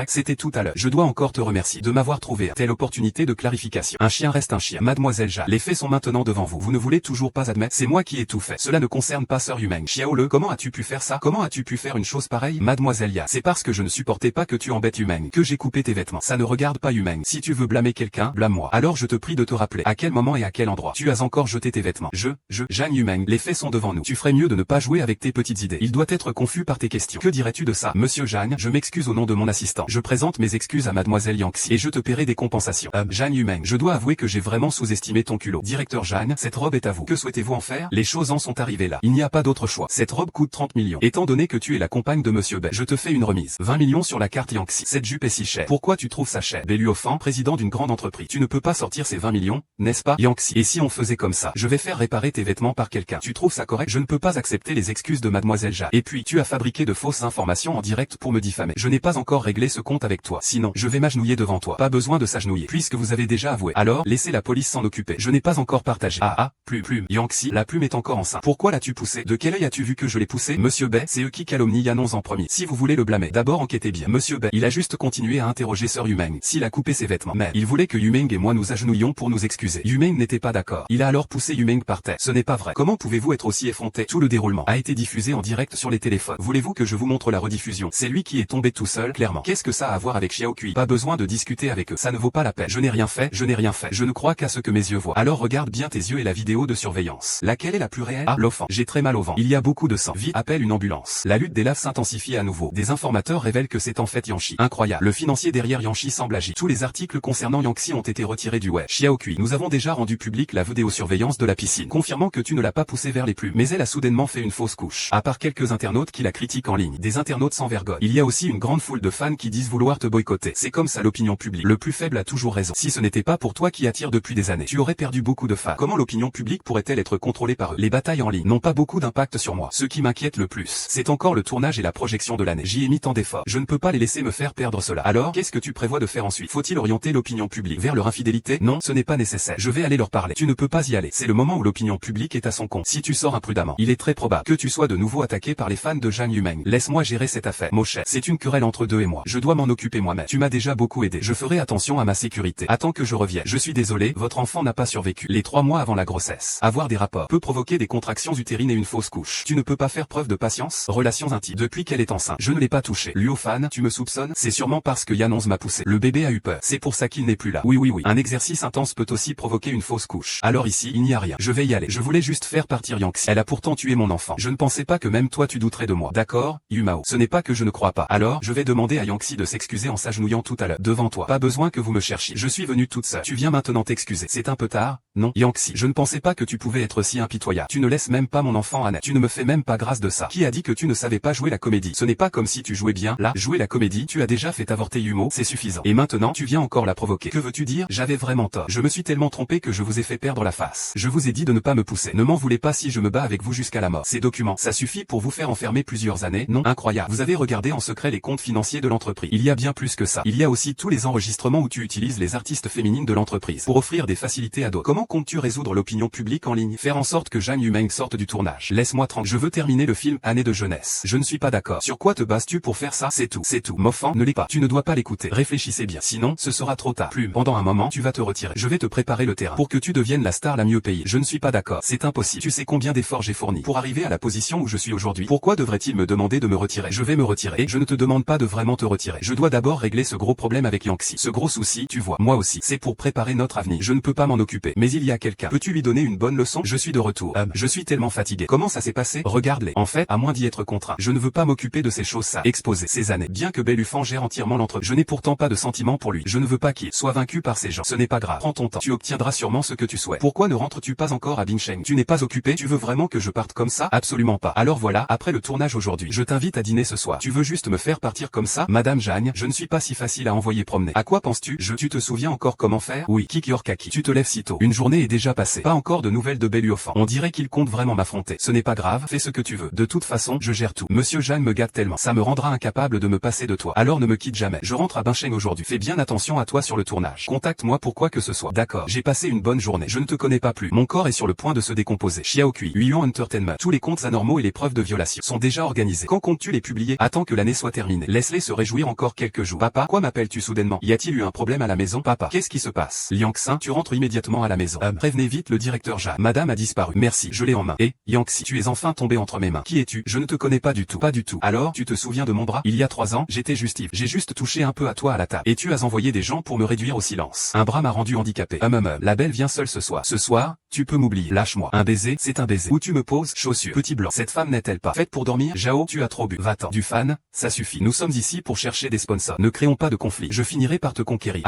C'était tout à l'heure. Je dois encore te remercier de m'avoir trouvé telle opportunité de clarification. Un chien reste un chien. Mademoiselle Jeanne, les faits sont maintenant devant vous. Vous ne voulez toujours pas admettre? C'est moi qui ai tout fait. Cela ne concerne pas Sœur Yumeng. Xiaole, comment as-tu pu faire ça? Comment as-tu pu faire une chose pareille? Mademoiselle Ya, c'est parce que je ne supportais pas que tu embêtes Yumeng que j'ai coupé tes vêtements. Ça ne regarde pas Yumeng. Si tu veux blâmer quelqu'un, blâme-moi. Alors je te prie de te rappeler à quel moment et à quel endroit tu as encore jeté tes vêtements. Jeanne Yumeng, les faits sont devant nous. Tu ferais mieux de ne pas jouer avec tes petites idées. Il doit être confus par tes questions. Que dirais-tu de ça? Monsieur Jeanne, je m'excuse au nom de mon assistant. Je présente mes excuses à Mademoiselle Yangxi et je te paierai des compensations. Jeanne Yumeng, je dois avouer que j'ai vraiment sous-estimé ton culot. Directeur Jeanne, cette robe est à vous. Que souhaitez-vous en faire? Les choses en sont arrivées là. Il n'y a pas d'autre choix. Cette robe coûte 30 millions. Étant donné que tu es la compagne de Monsieur Bei, je te fais une remise. 20 millions sur la carte Yangxi. Cette jupe est si chère. Pourquoi tu trouves ça cher? Beluofan, président d'une grande entreprise. Tu ne peux pas sortir ces 20 millions, n'est-ce pas? Yangxi. Et si on faisait comme ça? Je vais faire réparer tes vêtements par quelqu'un. Tu trouves ça correct? Je ne peux pas accepter les excuses de Mademoiselle Jeanne. Et puis, tu as fabriqué de fausses informations en direct pour me diffamer. Je n'ai pas encore réglé ce compte avec toi. Sinon, je vais m'agenouiller devant toi. Pas besoin de s'agenouiller, puisque vous avez déjà avoué. Alors, laissez la police s'en occuper. Je n'ai pas encore partagé. Plume. Yangxi, la plume est encore enceinte. Pourquoi l'as-tu poussé? De quel œil as-tu vu que je l'ai poussé? Monsieur Bei, c'est eux qui calomnient Yanons en premier. Si vous voulez le blâmer, d'abord enquêtez bien. Monsieur Bei, il a juste continué à interroger Sœur Yumeng s'il a coupé ses vêtements. Mais, il voulait que Yumeng et moi nous agenouillions pour nous excuser. Yumeng n'était pas d'accord. Il a alors poussé Yumeng par terre. Ce n'est pas vrai. Comment pouvez-vous être aussi effronté? Tout le déroulement a été diffusé en direct sur les téléphones. Voulez-vous que je vous montre la rediffusion? C'est lui qui est tombé tout seul, clairement. Qu'est-ce que ça a à voir avec Xiao Kui? Pas besoin de discuter avec eux. Ça ne vaut pas la peine. Je n'ai rien fait. Je ne crois qu'à ce que mes yeux voient. Alors regarde bien tes yeux et la vidéo de surveillance. Laquelle est la plus réelle? L'enfant. J'ai très mal au ventre. Il y a beaucoup de sang. Vite, appelle une ambulance. La lutte des laves s'intensifie à nouveau. Des informateurs révèlent que c'est en fait Yangxi. Incroyable. Le financier derrière Yangxi semble agir. Tous les articles concernant Yangxi ont été retirés du web. Xiao Kui. Nous avons déjà rendu public la vidéosurveillance de la piscine, confirmant que tu ne l'as pas poussée vers les plumes. Mais elle a soudainement fait une fausse couche. À part quelques internautes qui la critiquent en ligne. Des internautes sans vergogne. Il y a aussi une grande foule de fans qui disent vouloir te boycotter. C'est comme ça l'opinion publique. Le plus faible a toujours raison. Si ce n'était pas pour toi qui attire depuis des années, tu aurais perdu beaucoup de fans. Comment l'opinion publique pourrait-elle être contrôlée par eux? Les batailles en ligne n'ont pas beaucoup d'impact sur moi. Ce qui m'inquiète le plus, c'est encore le tournage et la projection de l'année. J'y ai mis tant d'efforts. Je ne peux pas les laisser me faire perdre cela. Alors, qu'est-ce que tu prévois de faire ensuite? Faut-il orienter l'opinion publique vers leur infidélité? Non, ce n'est pas nécessaire. Je vais aller leur parler. Tu ne peux pas y aller. C'est le moment où l'opinion publique est à son compte. Si tu sors imprudemment, il est très probable que tu sois de nouveau attaqué par les fans de Jeanne Yumeng. Laisse-moi gérer cette affaire. Moshe, c'est une querelle entre deux et moi. Je dois m'en occuper moi-même. Tu m'as déjà beaucoup aidé. Je ferai attention à ma sécurité. Attends que je revienne. Je suis désolé, votre enfant n'a pas survécu. Les 3 mois avant la grossesse. Avoir des rapports peut provoquer des contractions utérines et une fausse couche. Tu ne peux pas faire preuve de patience? Relations intimes. Depuis qu'elle est enceinte, je ne l'ai pas touché. Luofan, tu me soupçonnes? C'est sûrement parce que Yanons m'a poussé. Le bébé a eu peur. C'est pour ça qu'il n'est plus là. Oui. Un exercice intense peut aussi provoquer une fausse couche. Alors ici, il n'y a rien. Je vais y aller. Je voulais juste faire partir Yangxi. Elle a pourtant tué mon enfant. Je ne pensais pas que même toi tu douterais de moi. D'accord, Yumao. Ce n'est pas que je ne crois pas. Alors, je vais demander à Yangxi de s'excuser en s'agenouillant tout à l'heure. Devant toi. Pas besoin que vous me cherchiez. Je suis venue toute seule. Tu viens maintenant t'excuser. C'est un peu tard, non? Yangxi, je ne pensais pas que tu pouvais être si impitoyable. Tu ne laisses même pas mon enfant à naître. Tu ne me fais même pas grâce de ça. Qui a dit que tu ne savais pas jouer la comédie? Ce n'est pas comme si tu jouais bien. Là, jouer la comédie, tu as déjà fait avorter Yumo, c'est suffisant. Et maintenant, tu viens encore la provoquer. Que veux-tu dire? J'avais vraiment tort. Je me suis tellement trompé que je vous ai fait perdre la face. Je vous ai dit de ne pas me pousser. Ne m'en voulez pas si je me bats avec vous jusqu'à la mort. Ces documents, ça suffit pour vous faire enfermer plusieurs années? Non? Incroyable. Vous avez regardé en secret les comptes financiers de l'entreprise. Il y a bien plus que ça. Il y a aussi tous les enregistrements où tu utilises les artistes féminines de l'entreprise pour offrir des facilités à d'autres. Comment comptes-tu résoudre l'opinion publique en ligne? Faire en sorte que Jeanne Yumeng sorte du tournage. Laisse-moi tranquille. Je veux terminer le film Année de jeunesse. Je ne suis pas d'accord. Sur quoi te bases-tu pour faire ça? C'est tout. Moffan, ne l'est pas. Tu ne dois pas l'écouter. Réfléchissez bien. Sinon, ce sera trop tard. Plume. Pendant un moment, tu vas te retirer. Je vais te préparer le terrain pour que tu deviennes la star la mieux payée. Je ne suis pas d'accord. C'est impossible. Tu sais combien d'efforts j'ai fourni pour arriver à la position où je suis aujourd'hui. Pourquoi devrait-il me demander de me retirer? Je vais me retirer et je ne te demande pas de vraiment te retirer. Je dois d'abord régler ce gros problème avec Yangxi. Ce gros souci, tu vois. Moi aussi. C'est pour préparer notre avenir. Je ne peux pas m'en occuper. Mais il y a quelqu'un. Peux-tu lui donner une bonne leçon? Je suis de retour. Je suis tellement fatigué. Comment ça s'est passé? Regarde-les. En fait, à moins d'y être contraint, je ne veux pas m'occuper de ces choses ça. Exposer ces années. Bien que Belufan gère entièrement l'entreprise. Je n'ai pourtant pas de sentiment pour lui. Je ne veux pas qu'il soit vaincu par ces gens. Ce n'est pas grave. Prends ton temps. Tu obtiendras sûrement ce que tu souhaites. Pourquoi ne rentres-tu pas encore à Bingsheng? Tu n'es pas occupé? Tu veux vraiment que je parte comme ça? Absolument pas. Alors voilà, après le tournage aujourd'hui, je t'invite à dîner ce soir. Tu veux juste me faire partir comme ça? Madame Jeanne, je ne suis pas si facile à envoyer promener. À quoi penses-tu? Tu te souviens encore comment faire? Oui, Kikiorkaki. Tu te lèves si tôt. Une journée est déjà passée. Pas encore de nouvelles de Beluofan. On dirait qu'il compte vraiment m'affronter. Ce n'est pas grave, fais ce que tu veux. De toute façon, je gère tout. Monsieur Jeanne me gâte tellement. Ça me rendra incapable de me passer de toi. Alors ne me quitte jamais. Je rentre à Bingsheng aujourd'hui. Fais bien attention à toi sur le tournage. Contacte-moi pour quoi que ce soit. D'accord. J'ai passé une bonne journée. Je ne te connais l'ai pas plus. Mon corps est sur le point de se décomposer. Xiaokui, Yuan Entertainment. Tous les comptes anormaux et les preuves de violation sont déjà organisés. Quand comptes-tu les publier? Attends que l'année soit terminée. Laisse-les se réjouir encore quelques jours. Papa, quoi m'appelles-tu soudainement? Y a-t-il eu un problème à la maison? Papa, qu'est-ce qui se passe? Liangxin, tu rentres immédiatement à la maison. Prévenez vite le directeur Jeanne. Madame a disparu. Merci, je l'ai en main. Et, Yangxi, tu es enfin tombé entre mes mains. Qui es-tu? Je ne te connais pas du tout. Pas du tout. Alors, tu te souviens de mon bras? Il y a 3 ans, j'étais juste Yves. J'ai juste touché un peu à toi à la table. Et tu as envoyé des gens pour me réduire au silence. Un bras m'a rendu handicapé. La belle vient seule ce soir. Ce soir, tu peux m'oublier. Lâche-moi. Un baiser, c'est un baiser. Où tu me poses, chaussures. Petit blanc. Cette femme n'est-elle pas faite pour dormir? Zhao, tu as trop bu. Va-t'en. Du fan, ça suffit. Nous sommes ici pour chercher des sponsors. Ne créons pas de conflit. Je finirai par te conquérir.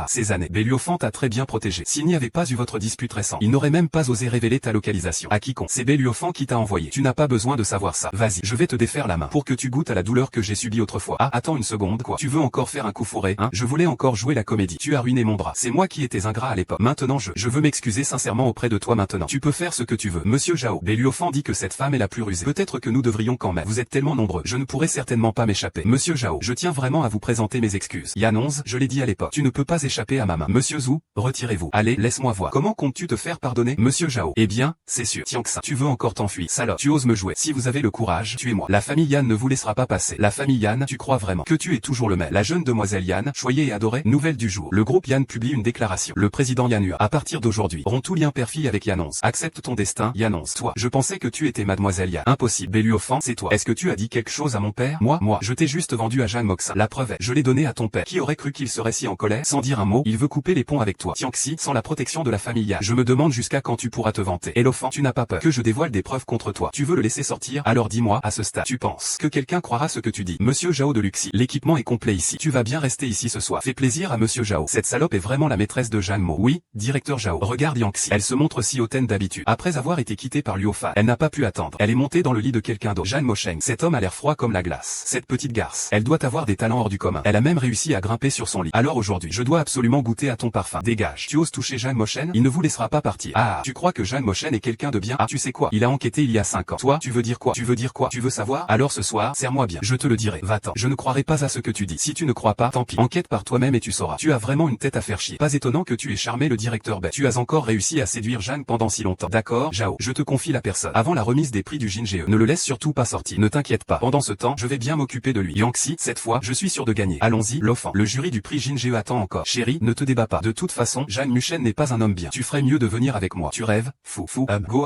Ces années. Béliofant t'a très bien protégé. S'il n'y avait pas eu votre dispute récente, il n'aurait même pas osé révéler ta localisation. À quiconque. C'est Béliofant qui t'a envoyé. Tu n'as pas besoin de savoir ça. Vas-y, je vais te défaire la main pour que tu goûtes à la douleur que j'ai subie autrefois. Ah, attends une seconde, quoi. Tu veux encore faire un coup fourré, hein? Je voulais encore jouer la comédie. Tu as ruiné mon bras. C'est moi qui étais ingrat à l'époque. Maintenant je veux m'excuser sincèrement auprès de toi maintenant. Tu peux faire ce que tu veux. Monsieur Zhao. Béliofant dit que cette femme est la plus rusée. Peut-être que nous devrions quand même. Vous êtes tellement nombreux. Je ne pourrai certainement pas m'échapper. Monsieur Zhao, je tiens vraiment à vous présenter mes excuses. Yan 11, je l'ai dit à l'époque. Tu ne peux pas échapper à ma main. Monsieur Zhu, retirez-vous. Allez, laisse-moi voir. Comment comptes-tu te faire pardonner? Monsieur Zhao. Eh bien, c'est sûr. Tiangxin, tu veux encore t'enfuir. Salope, tu oses me jouer. Si vous avez le courage, tuez-moi. La famille Yan ne vous laissera pas passer. La famille Yan, tu crois vraiment que tu es toujours le même? La jeune demoiselle Yan, choyée et adorée. Nouvelle du jour. Le groupe Yan publie une déclaration. Le président Yanua, à partir d'aujourd'hui, rompt tout lien père-fille avec Yan 11. Accepte ton destin, Yan 11. Toi, je pensais que tu étais mademoiselle Yan. Impossible. Béliofant, c'est toi. Est-ce que tu as dit quelque chose à mon père? Moi, je t'ai juste vendu à Jeanne Moxin. La preuve est, je l'ai donné à ton père. Qui aurait cru qu'il serait si en colère? Sans dire un mot, il veut couper les ponts avec toi. Tiangxi, sans la protection de la famille Yan. Je me demande jusqu'à quand tu pourras te vanter. Élophant, tu n'as pas peur que je dévoile des preuves contre toi. Tu veux le laisser sortir? Alors dis-moi, à ce stade, tu penses que quelqu'un croira ce que tu dis? Monsieur Zhao de Luxi, l'équipement est complet ici. Tu vas bien rester ici ce soir. Fais plaisir à Monsieur Zhao. Cette salope est vraiment la maîtresse de Jeanne Mo. Oui, directeur Zhao. Regarde Yangxi. Elle se montre si hautaine d'habitude. Après avoir été quittée par Liu Fan, elle n'a pas pu attendre. Elle est montée dans le lit de quelqu'un d'autre. Jeanne Mosheng. Cet homme a l'air froid comme la glace. Cette petite garce. Elle doit avoir des talents hors du commun. Elle a même réussi à grimper sur son lit. Alors aujourd'hui, je dois absolument goûter à ton parfum. Dégage. Tu oses toucher Jeanne Mosheng? Il ne vous laissera pas partir. Ah, tu crois que Jeanne Mosheng est quelqu'un de bien? Ah, tu sais quoi? Il a enquêté il y a 5 ans. Toi, tu veux dire quoi? Tu veux dire quoi? Tu veux savoir? Alors ce soir, serre-moi bien. Je te le dirai. Va-t'en. Je ne croirai pas à ce que tu dis. Si tu ne crois pas, tant pis. Enquête par toi-même et tu sauras. Tu as vraiment une tête à faire chier. Pas étonnant que tu aies charmé le directeur bête. Tu as encore réussi à séduire Jeanne pendant si longtemps. D'accord, Zhao. Je te confie la personne. Avant la remise des prix du Jinge. Ne le laisse surtout pas sortir. Ne t'inquiète pas. Pendant ce temps, je vais bien m'occuper de lui. Yangxi, cette fois, je suis sûr de gagner. Allons-y, l'offrant. Le jury du prix Jinge attend encore. Chérie, ne te débat pas. De toute façon, Jeanne Muchen n'est pas un homme bien. Tu ferais mieux de venir avec moi. Tu rêves, fou. Go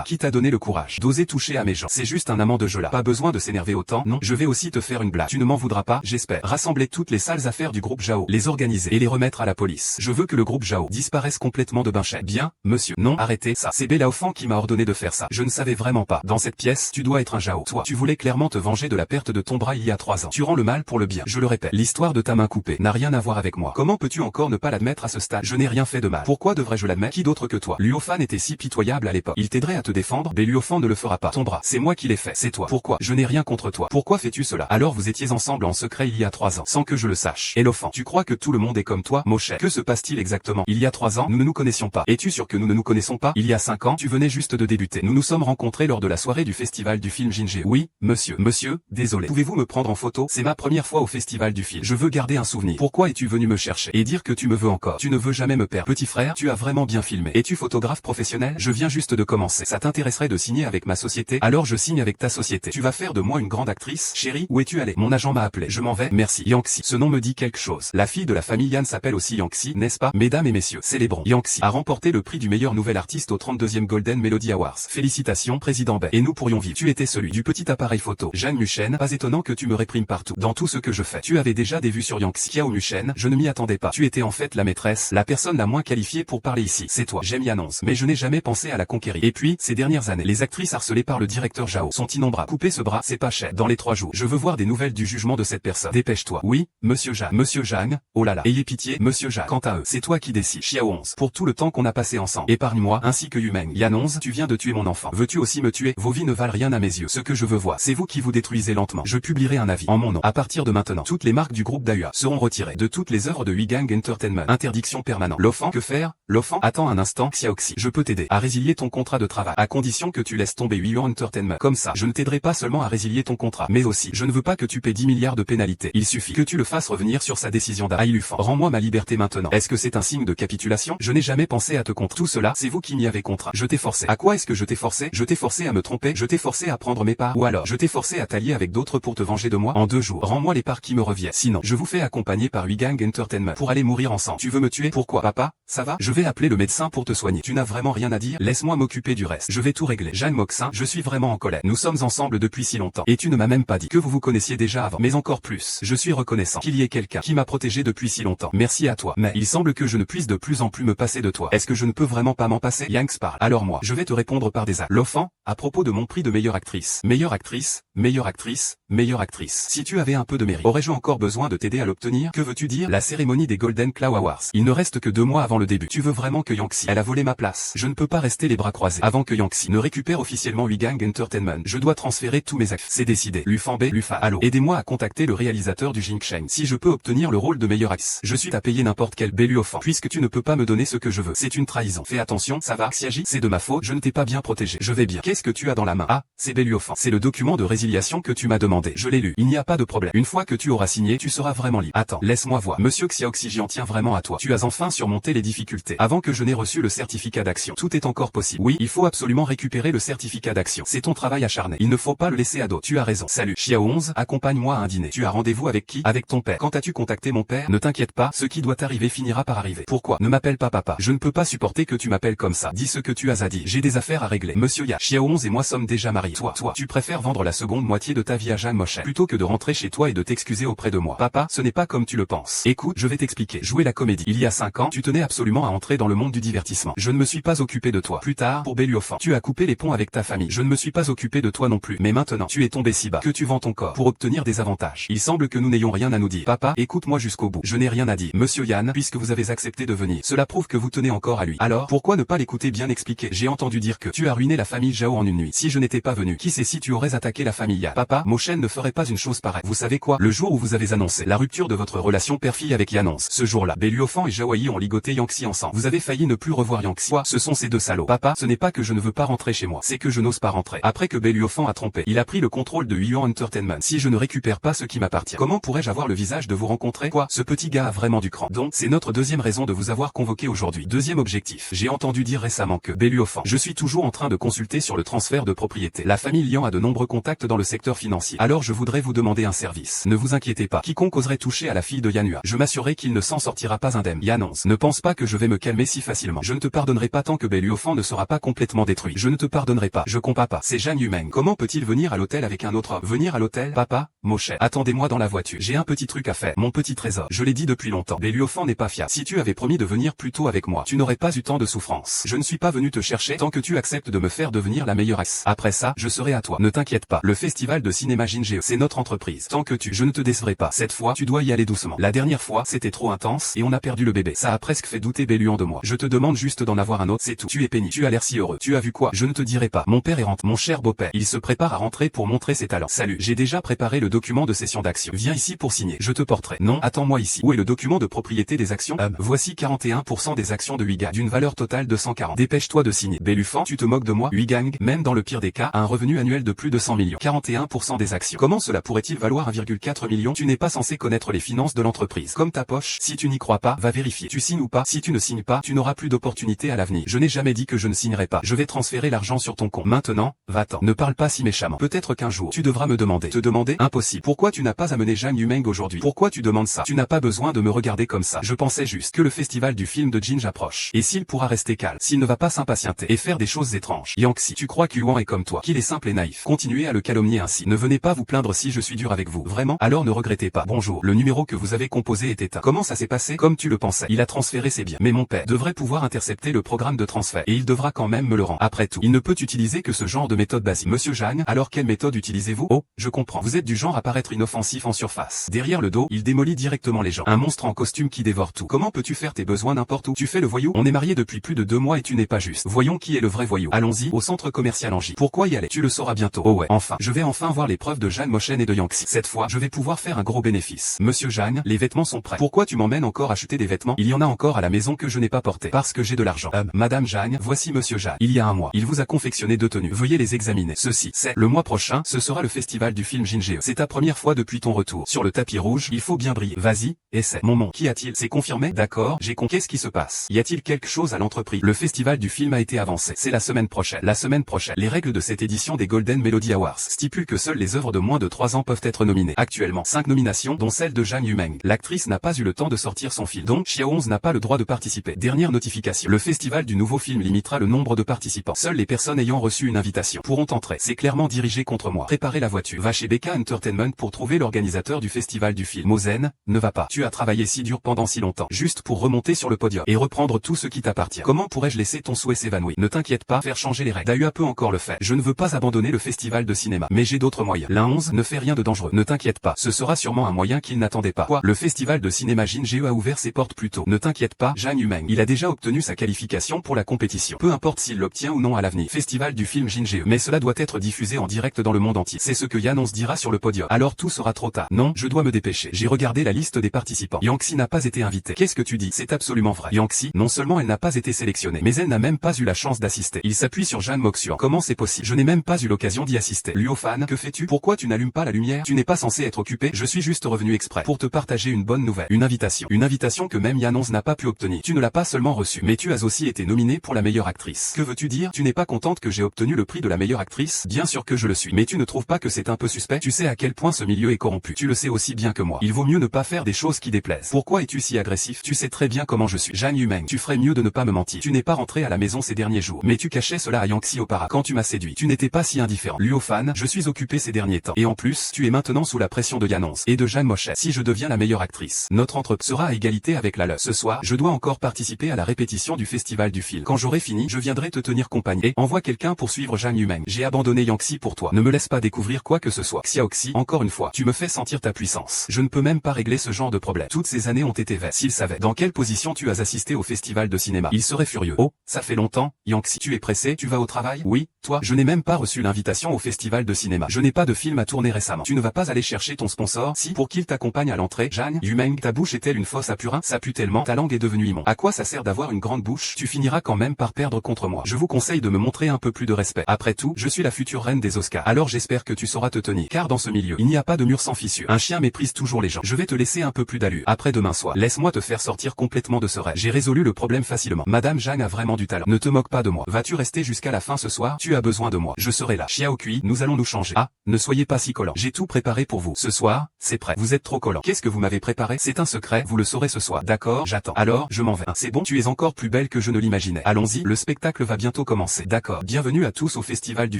Qui t'a donné le courage d'oser toucher à mes gens? C'est juste un amant de jeu là. Pas besoin de s'énerver autant, non. Je vais aussi te faire une blague. Tu ne m'en voudras pas, j'espère. Rassembler toutes les sales affaires du groupe Zhao, les organiser et les remettre à la police. Je veux que le groupe Zhao disparaisse complètement de Binchen. Bien, monsieur. Non, arrêtez ça. C'est Bélaofant qui m'a ordonné de faire ça. Je ne savais vraiment pas. Dans cette pièce, tu dois être un Zhao. Toi, tu voulais clairement te venger de la perte de ton bras il y a 3 ans. Tu rends le mal pour le bien. Je le répète. L'histoire de ta main coupée n'a rien à voir avec moi. Comment peux-tu encore ne pas l'admettre à ce stade? Je n'ai rien fait de mal. Pourquoi devrais-je l'admettre? Qui d'autre que toi? Luofan était si pitoyable à l'époque. Il t'aiderait à te défendre. Luofan ne le fera pas. Ton bras, c'est moi qui l'ai fait. C'est toi. Pourquoi? Je n'ai rien contre toi. Pourquoi fais-tu cela? Alors vous étiez ensemble en secret il y a 3 ans, sans que je le sache. Élophant, tu crois que tout le monde est comme toi, Moshe? Que se passe-t-il exactement? Il y a 3 ans, nous ne nous connaissions pas. Es-tu sûr que nous ne nous connaissons pas? Il y a 5 ans, tu venais juste de débuter. Nous nous sommes rencontrés lors de la soirée du festival du film Jinge. Oui, monsieur. Monsieur, désolé. Pouvez-vous me prendre en photo? C'est ma première fois au festival du film. Je veux garder un souvenir. Pourquoi es-tu venu me chercher et dire que tu me veux encore? Tu ne veux jamais me perdre. Petit frère, tu as vraiment bien filmé. Es-tu photographe professionnel? Je viens juste de commencer. Ça t'intéresserait de signer avec ma société? Alors je signe avec ta société. Tu vas faire de moi une grande actrice? Chérie, où es-tu allé? Mon agent m'a appelé. Je m'en vais. Merci. Yangxi. Ce nom me dit quelque chose. La fille de la famille Yan s'appelle aussi Yangxi, n'est-ce pas? Mesdames et messieurs, célébrons. Yangxi a remporté le prix du meilleur nouvel artiste au 32e Golden Melody Awards. Félicitations, président Bay. Et nous pourrions vivre. Tu étais celui du petit appareil photo. Jeanne Muchen, pas étonnant que tu me réprimes partout. Dans tout ce que je fais. Tu avais déjà des vues sur Yangxi. Kiao Muchen, je ne m'y attendais pas. Tu étais en fait la maîtresse, la personne la moins qualifiée pour parler ici. C'est toi. J'aime Yan 11. Mais je n'ai jamais pensé à la conquérir. Et puis, ces dernières années, les actrices harcelées par le directeur Zhao sont innombrables. Couper ce bras, c'est pas cher. Dans les 3 jours, je veux voir des nouvelles du jugement de cette personne. Dépêche-toi. Oui, monsieur Zhang. Monsieur Zhang, oh là là. Ayez pitié, monsieur Zhang. Quant à eux, c'est toi qui décides. Xiao 11. Pour tout le temps qu'on a passé ensemble. Épargne-moi, ainsi que Yumeng. Yan 11, tu viens de tuer mon enfant. Veux-tu aussi me tuer? Vos vies ne valent rien à mes yeux. Ce que je veux voir, c'est vous qui vous détruisez lentement. Je publierai un avis en mon nom. À partir de maintenant, toutes les marques du groupe Dahua seront retirées de toutes les œuvres de Huigang Entertainment. Interdiction permanente. L'offrant, que faire? L'offrant, attends un instant Xiaoxi, je peux t'aider à résilier ton contrat de travail, à condition que tu laisses tomber Yuan Entertainment. Comme ça, je ne t'aiderai pas seulement à résilier ton contrat, mais aussi, je ne veux pas que tu paies 10 milliards de pénalités. Il suffit que tu le fasses revenir sur sa décision d'Ailufan. Rends-moi ma liberté maintenant. Est-ce que c'est un signe de capitulation? Je n'ai jamais pensé à te contre. Tout cela, c'est vous qui m'y avez contraint. Je t'ai forcé. À quoi est-ce que je t'ai forcé? Je t'ai forcé à me tromper, je t'ai forcé à prendre mes parts, ou alors, je t'ai forcé à t'allier avec d'autres pour te venger de moi. En 2 jours, rends-moi les parts qui me reviennent. Sinon, je vous fais accompagner par Wigang Entertainment pour aller mourir ensemble. Tu veux me tuer? Pourquoi? Papa, ça va? Je vais appeler le médecin pour te soigner. Tu n'as vraiment rien à dire? Laisse-moi m'occuper du reste. Je vais tout régler. Jeanne Moxin, je suis vraiment en colère. Nous sommes ensemble depuis si longtemps. Et tu ne m'as même pas dit que vous vous connaissiez déjà avant. Mais encore plus, je suis reconnaissant qu'il y ait quelqu'un qui m'a protégé depuis si longtemps. Merci à toi. Mais il semble que je ne puisse de plus en plus me passer de toi. Est-ce que je ne peux vraiment pas m'en passer? Yanks parle. Alors moi, je vais te répondre par des actes. L'offrant, à propos de mon prix de meilleure actrice. Meilleure actrice, meilleure actrice, meilleure actrice. Si tu avais un peu de mérite, aurais-je encore besoin de t'aider à l'obtenir? Que veux-tu dire? La cérémonie des Golden Claw Awards. Il ne reste que 2 mois avant le début. Tu veux vraiment que Yanxi, elle a volé ma place? Je ne peux pas rester les bras croisés avant que Yanxi ne récupère officiellement Wigang Entertainment. Je dois transférer tous mes actifs. C'est décidé. Lufan B, Lufa, allô. Aidez-moi à contacter le réalisateur du Jingsheng. Si je peux obtenir le rôle de meilleure actrice, je suis à payer n'importe quel Luofan. Puisque tu ne peux pas me donner ce que je veux. C'est une trahison. Fais attention, ça va, Xiaji? C'est de ma faute, je ne t'ai pas bien protégé. Je vais bien. Qu'est-ce que tu as dans la main? Ah, c'est Luofan. C'est le document de résiliation que tu m'as demandé. Je l'ai lu. Il n'y a pas de problème. Une fois que tu auras signé, tu seras vraiment libre. Attends, laisse-moi voir. Monsieur Xiaoxi, j'en tiens vraiment à toi. Tu as enfin surmonté les difficultés. Avant que je n'ai reçu le certificat d'action. Tout est encore possible. Oui, il faut absolument récupérer le certificat d'action. C'est ton travail acharné. Il ne faut pas le laisser à d'autres. Tu as raison. Salut. Xiao 11, accompagne-moi à un dîner. Tu as rendez-vous avec qui? Avec ton père. Quand as-tu contacté mon père? Ne t'inquiète pas, ce qui doit arriver finira par arriver. Pourquoi? Ne m'appelle pas papa. Je ne peux pas supporter que tu m'appelles comme ça. Dis ce que tu as à dire. J'ai des affaires à régler. Monsieur Ya. Xiao 11 et moi sommes déjà mariés. Toi, tu préfères vendre la seconde moitié de ta vie à Jeanne Mochen plutôt que de rentrer chez toi et de t'excuser auprès de moi. Papa, ce n'est pas comme tu le penses. Écoute, je vais t'expliquer. Jouer la comédie. Il y a 5 ans, tu tenais absolument à entrer dans le monde du divertissement. Je ne me suis pas occupé de toi. Plus tard, pour Luofan, tu as coupé les ponts avec ta famille. Je ne me suis pas occupé de toi non plus. Mais maintenant, tu es tombé si bas que tu vends ton corps pour obtenir des avantages. Il semble que nous n'ayons rien à nous dire. Papa, écoute-moi jusqu'au bout. Je n'ai rien à dire. Monsieur Yann, puisque vous avez accepté de venir, cela prouve que vous tenez encore à lui. Alors, pourquoi ne pas l'écouter bien expliquer? J'ai entendu dire que tu as ruiné la famille Zhao en une nuit. Si je n'étais pas venu, qui sait si tu aurais attaqué la famille Yan? Papa, Mochen ne ferait pas une chose pareille. Vous savez quoi? Le jour où vous avez annoncé la rupture de votre relation père-fille avec Yanons, ce jour-là, Luofan et Zhao Yi ont ligoté Yanxi ensemble. Vous avez failli ne plus revoir Yanxi. Quoi? Ce sont ces deux salauds. Papa, ce n'est pas que je ne veux pas rentrer chez moi, c'est que je n'ose pas rentrer. Après que Luofan a trompé, il a pris le contrôle de Yuan Entertainment. Si je ne récupère pas ce qui m'appartient, comment pourrais-je avoir le visage de vous rencontrer? Quoi? Ce petit gars a vraiment du cran. Donc, c'est notre deuxième raison de vous avoir convoqué aujourd'hui. Deuxième objectif. J'ai entendu dire récemment que Luofan, je suis toujours en train de consulter sur le transfert de propriété. La famille Lian a de nombreux contacts dans le secteur financier. Alors je voudrais vous demander un service. Ne vous inquiétez pas. Quiconque oserait toucher à la fille de Yanua, je m'assurerai qu'il ne s'en sortira pas indemne. Yanons, ne pense pas que je vais me calmer si facilement. Je ne te pardonnerai pas tant que Luofan ne sera pas complètement détruit. Je ne te pardonnerai pas. Je comprends pas. C'est Jeanne Yumeng. Comment peut-il venir à l'hôtel avec un autre homme? Venir à l'hôtel? Papa, Mochen, attendez-moi dans la voiture. J'ai un petit truc à faire. Mon petit trésor. Je l'ai dit depuis longtemps. Luofan n'est pas fiable. Si tu avais promis de venir plus tôt avec moi, tu n'aurais pas eu tant de souffrance. Je ne suis pas venu te chercher tant que tu acceptes de me faire devenir la meilleure actrice. Après ça, je serai à toi. Ne t'inquiète pas. Le festival de cinéma Jingeo, c'est notre entreprise. Tant que je ne te décevrai pas. Cette fois, tu dois y aller doucement. La dernière fois, c'était trop intense et on a perdu le bébé. Ça a presque fait douter Luan de moi. Je te demande juste d'en avoir un autre, c'est tout. Tu es pénible. Tu as l'air si heureux. Tu as vu quoi? Je ne te dirai pas. Mon père est rentré. Mon cher beau-père. Il se prépare à rentrer pour montrer ses talents. Salut. J'ai déjà préparé le document de cession d'actions. Viens ici pour signer. Je te porterai. Non, attends-moi ici. Où est le document de propriété des actions? Voici 41% des actions de Wigang d'une valeur totale de 140. Dépêche-toi de signer. Lufan, tu te moques de moi? Wigang, même dans le pire des cas, a un revenu annuel de plus de 100 millions. 41% des actions. Comment cela pourrait-il valoir 1,4 million? Tu n'es pas censé connaître les finances de l'entreprise. Comme ta poche, si tu n'y crois pas, va vérifier. Tu signes ou pas? Si tu ne signes pas, tu n'auras plus d'opportunités à l'avenir. Je n'ai jamais dit que je ne signerai pas. Je vais transférer l'argent sur ton compte. Maintenant, va-t'en. Ne parle pas si méchamment. Peut-être qu'un jour, tu devras me demander. Te demander? Impossible. Pourquoi tu n'as pas amené Jeanne Yumeng aujourd'hui? Pourquoi tu demandes ça? Tu n'as pas besoin de me regarder comme ça. Je pensais juste que le festival du film de Jinj approche. Et s'il pourra rester calme, s'il ne va pas s'impatienter et faire des choses étranges. Yanxi, tu crois qu'Yuan est comme toi, qu'il est simple et naïf. Continuez à le calomnier ainsi. Ne venez pas vous plaindre si je suis dur avec vous. Vraiment? Alors ne regrettez pas. Bonjour. Le numéro que vous avez composé est éteint. Comment ça s'est passé? Comme tu le pensais. Il a transféré ses biens. Mais mon père devrait pouvoir intercepter le programme de transfert. Et il devra quand même me le rendre. Après tout, il ne peut utiliser que ce genre de méthode basique. Monsieur Jeanne, alors quelle méthode utilisez-vous? Oh, je comprends. Vous êtes du genre à paraître inoffensif en surface. Derrière le dos, il démolit directement les gens. Un monstre en costume qui dévore tout. Comment peux-tu faire tes besoins n'importe où? Tu fais le voyou? On est mariés depuis plus de 2 mois et tu n'es pas juste. Voyons qui est le vrai voyou. Allons-y, au centre commercial Angie. Pourquoi y aller? Tu le sauras bientôt. Oh ouais, enfin. Je vais enfin voir les preuves de Jeanne Mochen et de Yanxi. Cette fois, je vais pouvoir faire un gros bénéfice. Monsieur Jeanne, les vêtements sont prêts. Pourquoi tu m'emmènes encore acheter des vêtements? Il y en a encore à la la maison que je n'ai pas porté. Parce que j'ai de l'argent. Madame Jeanne, voici Monsieur Jeanne. Il y a un mois, il vous a confectionné 2 tenues. Veuillez les examiner. Ceci, c'est le mois prochain, ce sera le festival du film Ginge. C'est ta première fois depuis ton retour. Sur le tapis rouge, il faut bien briller. Vas-y, essaie. Mon qu'y a-t-il? C'est confirmé? D'accord, j'ai Qu'est-ce qui se passe? Y a-t-il quelque chose à l'entreprise? Le festival du film a été avancé. C'est la semaine prochaine. La semaine prochaine. Les règles de cette édition des Golden Melody Awards stipulent que seules les œuvres de moins de 3 ans peuvent être nominées. Actuellement, 5 nominations, dont celle de Zhang Yumeng. L'actrice n'a pas eu le temps de sortir son film. Donc, Xiao 11 n'a pas le droit de participer. Dernière notification. Le festival du nouveau film limitera le nombre de participants. Seules les personnes ayant reçu une invitation pourront entrer. C'est clairement dirigé contre moi. Préparez la voiture. Va chez Becca Entertainment pour trouver l'organisateur du festival du film. Mozen, ne va pas. Tu as travaillé si dur pendant si longtemps. Juste pour remonter sur le podium et reprendre tout ce qui t'appartient. Comment pourrais-je laisser ton souhait s'évanouir? Ne t'inquiète pas, faire changer les règles. Dahua peut encore le faire. Je ne veux pas abandonner le festival de cinéma. Mais j'ai d'autres moyens. L'un 11 ne fait rien de dangereux. Ne t'inquiète pas. Ce sera sûrement un moyen qu'il n'attendait pas. Quoi? Le festival de cinéma Ginge a ouvert ses portes plus tôt. Ne t'inquiète pas, Zhang Yumeng. Il a déjà obtenu sa qualification pour la compétition. Peu importe s'il l'obtient ou non à l'avenir. Festival du film Ginge. Mais cela doit être diffusé en direct dans le monde entier. C'est ce que Yann 11 dira sur le podium. Alors tout sera trop tard. Non, je dois me dépêcher. J'ai regardé la liste des participants. Yangxi n'a pas été invitée. Qu'est-ce que tu dis? C'est absolument vrai. Yangxi, non seulement elle n'a pas été sélectionnée, mais elle n'a même pas eu la chance d'assister. Il s'appuie sur Jeanne Moxian. Comment c'est possible? Je n'ai même pas eu l'occasion d'y assister. Luo Fan, que fais-tu? Pourquoi tu n'allumes pas la lumière? Tu n'es pas censé être occupé. Je suis juste revenu exprès pour te partager une bonne nouvelle. Une invitation. Une invitation que même Yann 11 n'a pas pu obtenir. Tu ne l'as pas seulement reçue, mais tu as aussi été nominée pour la meilleure actrice. Que veux-tu dire? Tu n'es pas contente que j'ai obtenu le prix de la meilleure actrice? Bien sûr que je le suis. Mais tu ne trouves pas que c'est un peu suspect? Tu sais à quel point ce milieu est corrompu. Tu le sais aussi bien que moi. Il vaut mieux ne pas faire des choses qui déplaisent. Pourquoi es-tu si agressif? Tu sais très bien comment je suis. Zhang Yumeng, tu ferais mieux de ne pas me mentir. Tu n'es pas rentré à la maison ces derniers jours. Mais tu cachais cela à Yangxi auparavant. Quand tu m'as séduit, tu n'étais pas si indifférent. Luo Fan, je suis occupé ces derniers temps. Et en plus, tu es maintenant sous la pression de Yann 11 et de Jeanne Mochet. Si je deviens la meilleure actrice, notre entreprise sera à égalité avec la leur. Ce soir, je dois encore participer à la répétition du festival du film. Quand j'aurai fini, je viendrai te tenir compagnie et envoie quelqu'un pour suivre Zhang Yumeng. J'ai abandonné Yangxi pour toi. Ne me laisse pas découvrir quoi que ce soit. Xiaoxi, encore une fois, tu me fais sentir ta puissance. Je ne peux même pas régler ce genre de problème. Toutes ces années ont été vaines. S'il savait dans quelle position tu as assisté au festival de cinéma, il serait furieux. Oh, ça fait longtemps, Yangxi. Tu es pressé? Tu vas au travail? Oui, toi. Je n'ai même pas reçu l'invitation au festival de cinéma. Je n'ai pas de film à tourner récemment. Tu ne vas pas aller chercher ton sponsor? Si, pour qu'il t'accompagne à l'entrée. Zhang Yumeng, ta bouche est-elle une fosse à purin? Ça pue tellement, ta langue est devenue immonde. À quoi ça sert d'avoir une grande bouche? Tu finiras quand même par perdre contre moi. Je vous conseille de me montrer un peu plus de respect. Après tout, je suis la future reine des Oscars. Alors j'espère que tu sauras te tenir. Car dans ce milieu, il n'y a pas de mur sans fissure. Un chien méprise toujours les gens. Je vais te laisser un peu plus d'allure. Après demain soir, laisse-moi te faire sortir complètement de ce rêve. J'ai résolu le problème facilement. Madame Zhang a vraiment du talent. Ne te moque pas de moi. Vas-tu rester jusqu'à la fin ce soir? Tu as besoin de moi. Je serai là. Xiao Kui, nous allons nous changer. Ah, ne soyez pas si collant. J'ai tout préparé pour vous. Ce soir, c'est prêt. Vous êtes trop collant. Qu'est-ce que vous m'avez préparé? C'est un secret, vous le saurez ce soir. D'accord, j'attends. Alors, je m'en vais. C'est bon, tu es encore plus belle que je ne l'imaginais. Allons-y, le spectacle va bientôt commencer. D'accord. Bienvenue à tous au festival du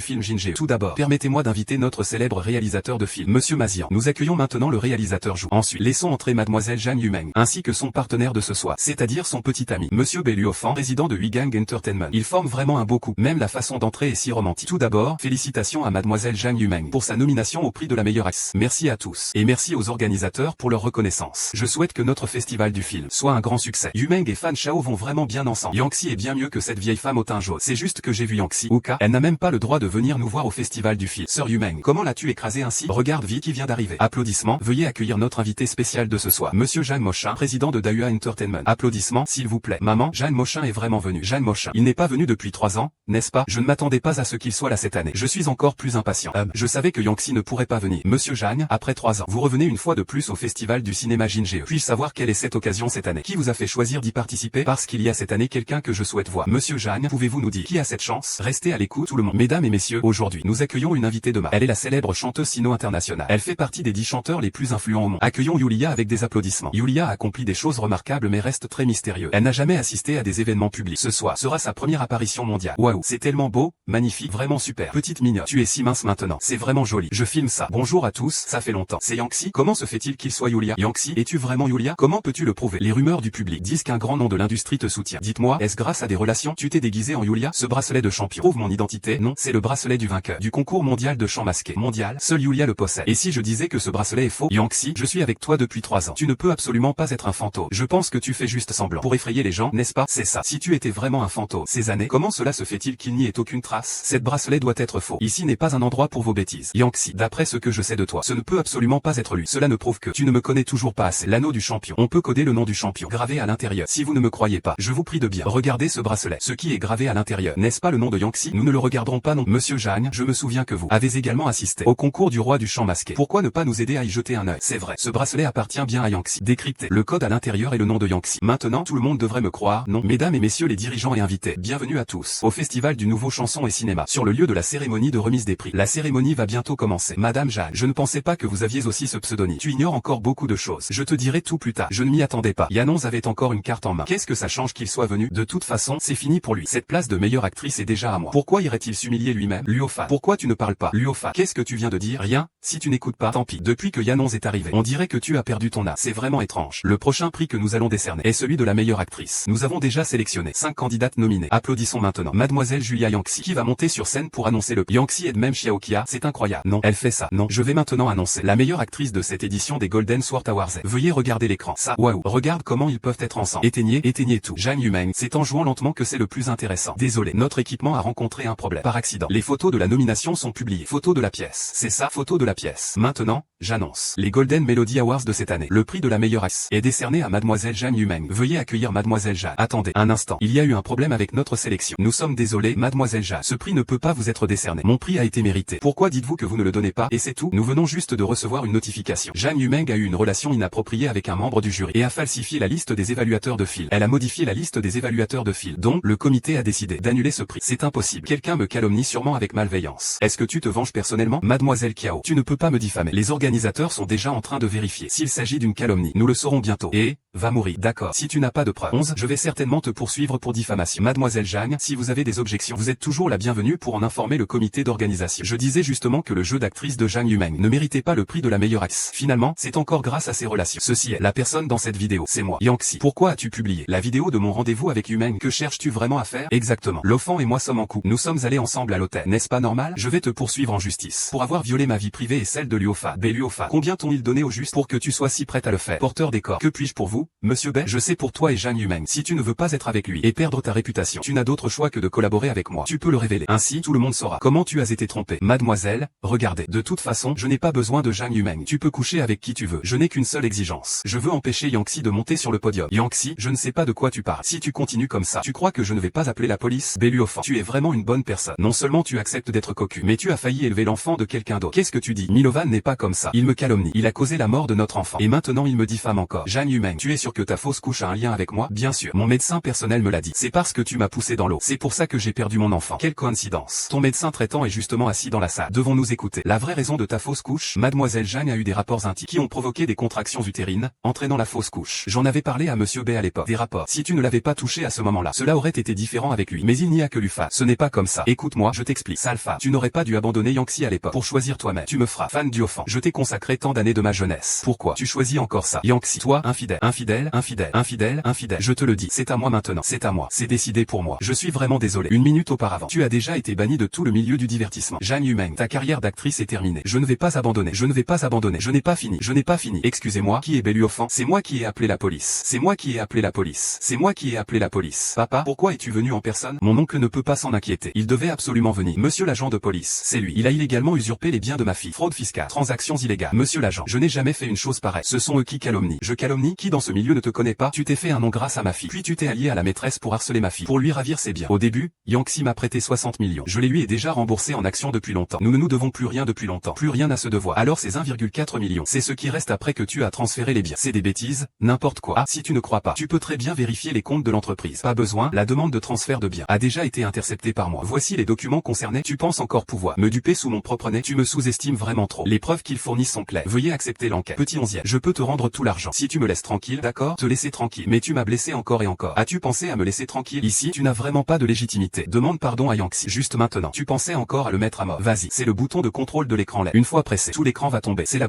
film Ginge. Tout d'abord, permettez-moi d'inviter notre célèbre réalisateur de film, Monsieur Mazian. Nous accueillons maintenant le réalisateur Zhou. Ensuite, laissons entrer Mademoiselle Zhang Yumeng, ainsi que son partenaire de ce soir, c'est-à-dire son petit ami, Monsieur Beluofan, président de Huigang Entertainment. Ils forment vraiment un beau couple. Même la façon d'entrer est si romantique. Tout d'abord, félicitations à Mademoiselle Zhang Yumeng pour sa nomination au prix de la meilleure actrice. Merci à tous. Et merci aux organisateurs pour leur reconnaissance. Je souhaite que notre festival du film soit un grand succès. Yumeng et Fan Shao vont vraiment bien ensemble. Yangxi est bien mieux que cette vieille femme au teint jaune. C'est juste que j'ai vu Yangxi. Ouka, elle n'a même pas le droit de venir nous voir au festival du film. Sœur Yumeng, comment l'as-tu écrasé ainsi? Regarde vite qui vient d'arriver. Applaudissements. Veuillez accueillir notre invité spécial de ce soir, Monsieur Jeanne Mochin, président de Dahua Entertainment. Applaudissements, s'il vous plaît. Maman, Jeanne Mochin est vraiment venu. Jeanne Mochin, il n'est pas venu depuis 3 ans, n'est-ce pas? Je ne m'attendais pas à ce qu'il soit là cette année. Je suis encore plus impatient. Je savais que Yangxi ne pourrait pas venir. Monsieur Jeanne, après 3 ans, vous revenez une fois de plus au festival du cinéma Ginge. Puis-je savoir quelle est cette occasion cette année? Qui vous a fait choisir d'y participer? Parce qu'il y a cette année quelqu'un que je souhaite voir. Monsieur Jeanne, pouvez-vous nous dire qui a cette chance? Restez à l'écoute tout le monde. Mesdames et messieurs, aujourd'hui, nous accueillons une invitée de marque. Elle est la célèbre chanteuse sino-internationale. Elle fait partie des 10 chanteurs les plus influents au monde. Accueillons Yulia avec des applaudissements. Yulia a accompli des choses remarquables mais reste très mystérieuse. Elle n'a jamais assisté à des événements publics. Ce soir sera sa première apparition mondiale. Waouh, c'est tellement beau, magnifique, vraiment super. Petite mignonne, tu es si mince maintenant. C'est vraiment joli. Je filme ça. Bonjour à tous, ça fait longtemps. C'est Yangxi. Comment se fait-il qu'il soit Yulia? Yangxi, es-tu vraiment Yulia? Comment peux-tu le prouver? Les rumeurs du public disent qu'un grand nom de l'industrie te soutient. Dites-moi, est-ce grâce à des relations? Tu t'es déguisé en Yulia? Ce bracelet de champion prouve mon identité? Non, c'est le bracelet du vainqueur du concours mondial de chant masqué. Mondial, seul Yulia le possède. Et si je disais que ce bracelet est faux? Yangxi, je suis avec toi depuis 3 ans. Tu ne peux absolument pas être un fantôme. Je pense que tu fais juste semblant pour effrayer les gens, n'est-ce pas? C'est ça. Si tu étais vraiment un fantôme, ces années, comment cela se fait-il qu'il n'y ait aucune trace? Cette bracelet doit être faux. Ici n'est pas un endroit pour vos bêtises. Yangxi, d'après ce que je sais de toi, ce ne peut absolument pas être lui. Cela ne prouve que tu ne me connais toujours pas assez. L'anneau du champion. On peut coder le nom du champion gravé à l'intérieur l'intérieur. Si vous ne me croyez pas, je vous prie de bien regarder ce bracelet. Ce qui est gravé à l'intérieur, n'est-ce pas le nom de Yangtze? Nous ne le regarderons pas non. Monsieur Zhang, je me souviens que vous avez également assisté au concours du roi du chant masqué. Pourquoi ne pas nous aider à y jeter un œil? C'est vrai, ce bracelet appartient bien à Yangtze. Décryptez le code à l'intérieur et le nom de Yangtze. Maintenant, tout le monde devrait me croire, non? Mesdames et messieurs les dirigeants et invités, bienvenue à tous au festival du nouveau chanson et cinéma, sur le lieu de la cérémonie de remise des prix. La cérémonie va bientôt commencer. Madame Zhang, je ne pensais pas que vous aviez aussi ce pseudonyme. Tu ignores encore beaucoup de choses. Je te dirai tout plus tard. Je ne m'y attendais pas. Yanons avait encore une carte en main. Qu'est-ce que ça change qu'il soit venu? De toute façon, c'est fini pour lui. Cette place de meilleure actrice est déjà à moi. Pourquoi irait-il s'humilier lui-même? Luofa, pourquoi tu ne parles pas? Luofa, qu'est-ce que tu viens de dire? Rien. Si tu n'écoutes pas, tant pis. Depuis que Yanons est arrivé, on dirait que tu as perdu ton âme. C'est vraiment étrange. Le prochain prix que nous allons décerner est celui de la meilleure actrice. Nous avons déjà sélectionné 5 candidates nominées. Applaudissons maintenant Mademoiselle Julia Yangtze, qui va monter sur scène pour annoncer le prix. Yangtze et même Xiaoqia, c'est incroyable. Non, elle fait ça. Non, je vais maintenant annoncer la meilleure actrice de cette édition des Golden Sword Awards. Veuillez regarder l'écran. Ça, waouh. Regarde comment ils peuvent être ensemble. Éteignez tout. Zhang Yumeng, c'est en jouant lentement que c'est le plus intéressant. Désolé, notre équipement a rencontré un problème. Par accident. Les photos de la nomination sont publiées. Photos de la pièce. C'est ça, photo de la pièce. Maintenant, j'annonce les Golden Melody Awards de cette année. Le prix de la meilleure actrice est décerné à Mademoiselle Zhang Yumeng. Veuillez accueillir Mademoiselle Zhang. Attendez un instant. Il y a eu un problème avec notre sélection. Nous sommes désolés, Mademoiselle Zhang. Ce prix ne peut pas vous être décerné. Mon prix a été mérité. Pourquoi dites-vous que vous ne le donnez pas? Et c'est tout? Nous venons juste de recevoir une notification. Zhang Yumeng a eu une relation inappropriée avec un membre du jury et a falsifié la liste des évaluateurs de film. Elle a modifié la liste des évaluateurs de film. Donc, le comité a décidé d'annuler ce prix. C'est impossible. Quelqu'un me calomnie sûrement avec malveillance. Est-ce que tu te venges personnellement? Mademoiselle Kiao, tu ne peux pas me diffamer. Les organisateurs sont déjà en train de vérifier s'il s'agit d'une calomnie. Nous le saurons bientôt. Et, va mourir. D'accord. Si tu n'as pas de preuves. 11. Je vais certainement te poursuivre pour diffamation. Mademoiselle Zhang, si vous avez des objections, vous êtes toujours la bienvenue pour en informer le comité d'organisation. Je disais justement que le jeu d'actrice de Zhang Yumeng ne méritait pas le prix de la meilleure actrice. Finalement, c'est encore grâce à ses relations. Ceci est la personne dans cette vidéo. C'est moi. Yangtze. Pourquoi as-tu publié la vidéo de mon rendez-vous avec Yumeng? Que cherches-tu vraiment à faire? Exactement. L'offrant et moi sommes en couple. Nous sommes allés ensemble à l'hôtel. N'est-ce pas normal? Je vais te poursuivre en justice pour avoir violé ma vie privée et celle de Luofa. Luofa, combien t'ont-ils donné au juste pour que tu sois si prête à le faire? Porteur des corps. Que puis-je pour vous, monsieur Bei? Je sais pour toi et Zhang Yumeng. Si tu ne veux pas être avec lui et perdre ta réputation, tu n'as d'autre choix que de collaborer avec moi. Tu peux le révéler. Ainsi, tout le monde saura comment tu as été trompée. Mademoiselle, regardez. De toute façon, je n'ai pas besoin de Zhang Yumeng. Tu peux coucher avec qui tu veux. Je n'ai qu'une seule exigence. Je veux empêcher Yangtze de monter sur le podium. Yangtze, je ne sais pas de quoi tu parles. Si tu continues comme ça, tu crois que je ne vais pas appeler la police? Luofa, tu es vraiment une bonne personne. Non seulement tu acceptes d'être cocu, mais tu as failli élever l'enfant de quelqu'un d'autre. Qu'est-ce que tu dis? Milovan n'est pas comme ça. Il me calomnie. Il a causé la mort de notre enfant. Et maintenant il me diffame encore. Zhang Yumeng, tu es sûr que ta fausse couche a un lien avec moi? Bien sûr. Mon médecin personnel me l'a dit. C'est parce que tu m'as poussé dans l'eau. C'est pour ça que j'ai perdu mon enfant. Quelle coïncidence. Ton médecin traitant est justement assis dans la salle. Devons-nous écouter la vraie raison de ta fausse couche? Mademoiselle Zhang a eu des rapports intimes qui ont provoqué des contractions utérines, entraînant la fausse couche. J'en avais parlé à monsieur Bei à l'époque. Des rapports. Si tu ne l'avais pas touché à ce moment-là, cela aurait été différent avec lui. Mais il n'y a que Lufa. Ce n'est pas comme ça. Écoute-moi, je t'explique. Salfa, tu n'aurais pas dû abandonner Yangtze à l'époque pour choisir toi-même. Tu me feras fan du offrant. Je t'ai consacré tant d'années de ma jeunesse. Pourquoi tu choisis encore ça? Yangtze, toi, infidèle. Je te le dis. C'est à moi maintenant. C'est à moi. C'est décidé pour moi. Je suis vraiment désolé. Une minute auparavant, tu as déjà été banni de tout le milieu du divertissement. Zhang Yumeng, ta carrière d'actrice est terminée. Je ne vais pas abandonner. Je n'ai pas fini. Excusez-moi, qui est Luofa? C'est moi qui ai appelé la police. Papa, pourquoi es-tu venu en personne? Mon oncle ne peut pas s'en inquiéter. Il devait absolument venir. Monsieur l'agent de police, c'est lui. Il a illégalement usurpé les biens de ma fille. Fraude fiscale, transactions illégales. Monsieur l'agent, je n'ai jamais fait une chose pareille. Ce sont eux qui calomnient. Je calomnie? Qui dans ce milieu ne te connaît pas? Tu t'es fait un nom grâce à ma fille. Puis tu t'es allié à la maîtresse pour harceler ma fille, pour lui ravir ses biens. Au début, Yangtze m'a prêté 60 millions. Je les lui ai déjà remboursés en actions depuis longtemps. Nous ne nous devons plus rien depuis longtemps. Plus rien à se devoir. Alors ces 1,4 millions, c'est ce qui reste après que tu as transféré les biens. C'est des bêtises, n'importe quoi. Ah, si tu ne crois pas, tu peux très bien vérifier les comptes de l'entreprise. Pas besoin, la demande de transfert de biens a déjà été interceptée par moi. Voici les documents concernés. Tu penses encore pouvoir me duper sous mon propre nez? Tu me sous-estimes vraiment trop. Les preuves qu'ils fournissent sont claires. Veuillez accepter l'enquête. Petit onzième, je peux te rendre tout l'argent si tu me laisses tranquille, d'accord? Te laisser tranquille. Mais tu m'as blessé encore et encore. As-tu pensé à me laisser tranquille? Ici, tu n'as vraiment pas de légitimité. Demande pardon à Yangtze. Juste maintenant. Tu pensais encore à le mettre à mort. Vas-y, c'est le bouton de contrôle de l'écran là. Une fois pressé, tout l'écran va tomber. C'est la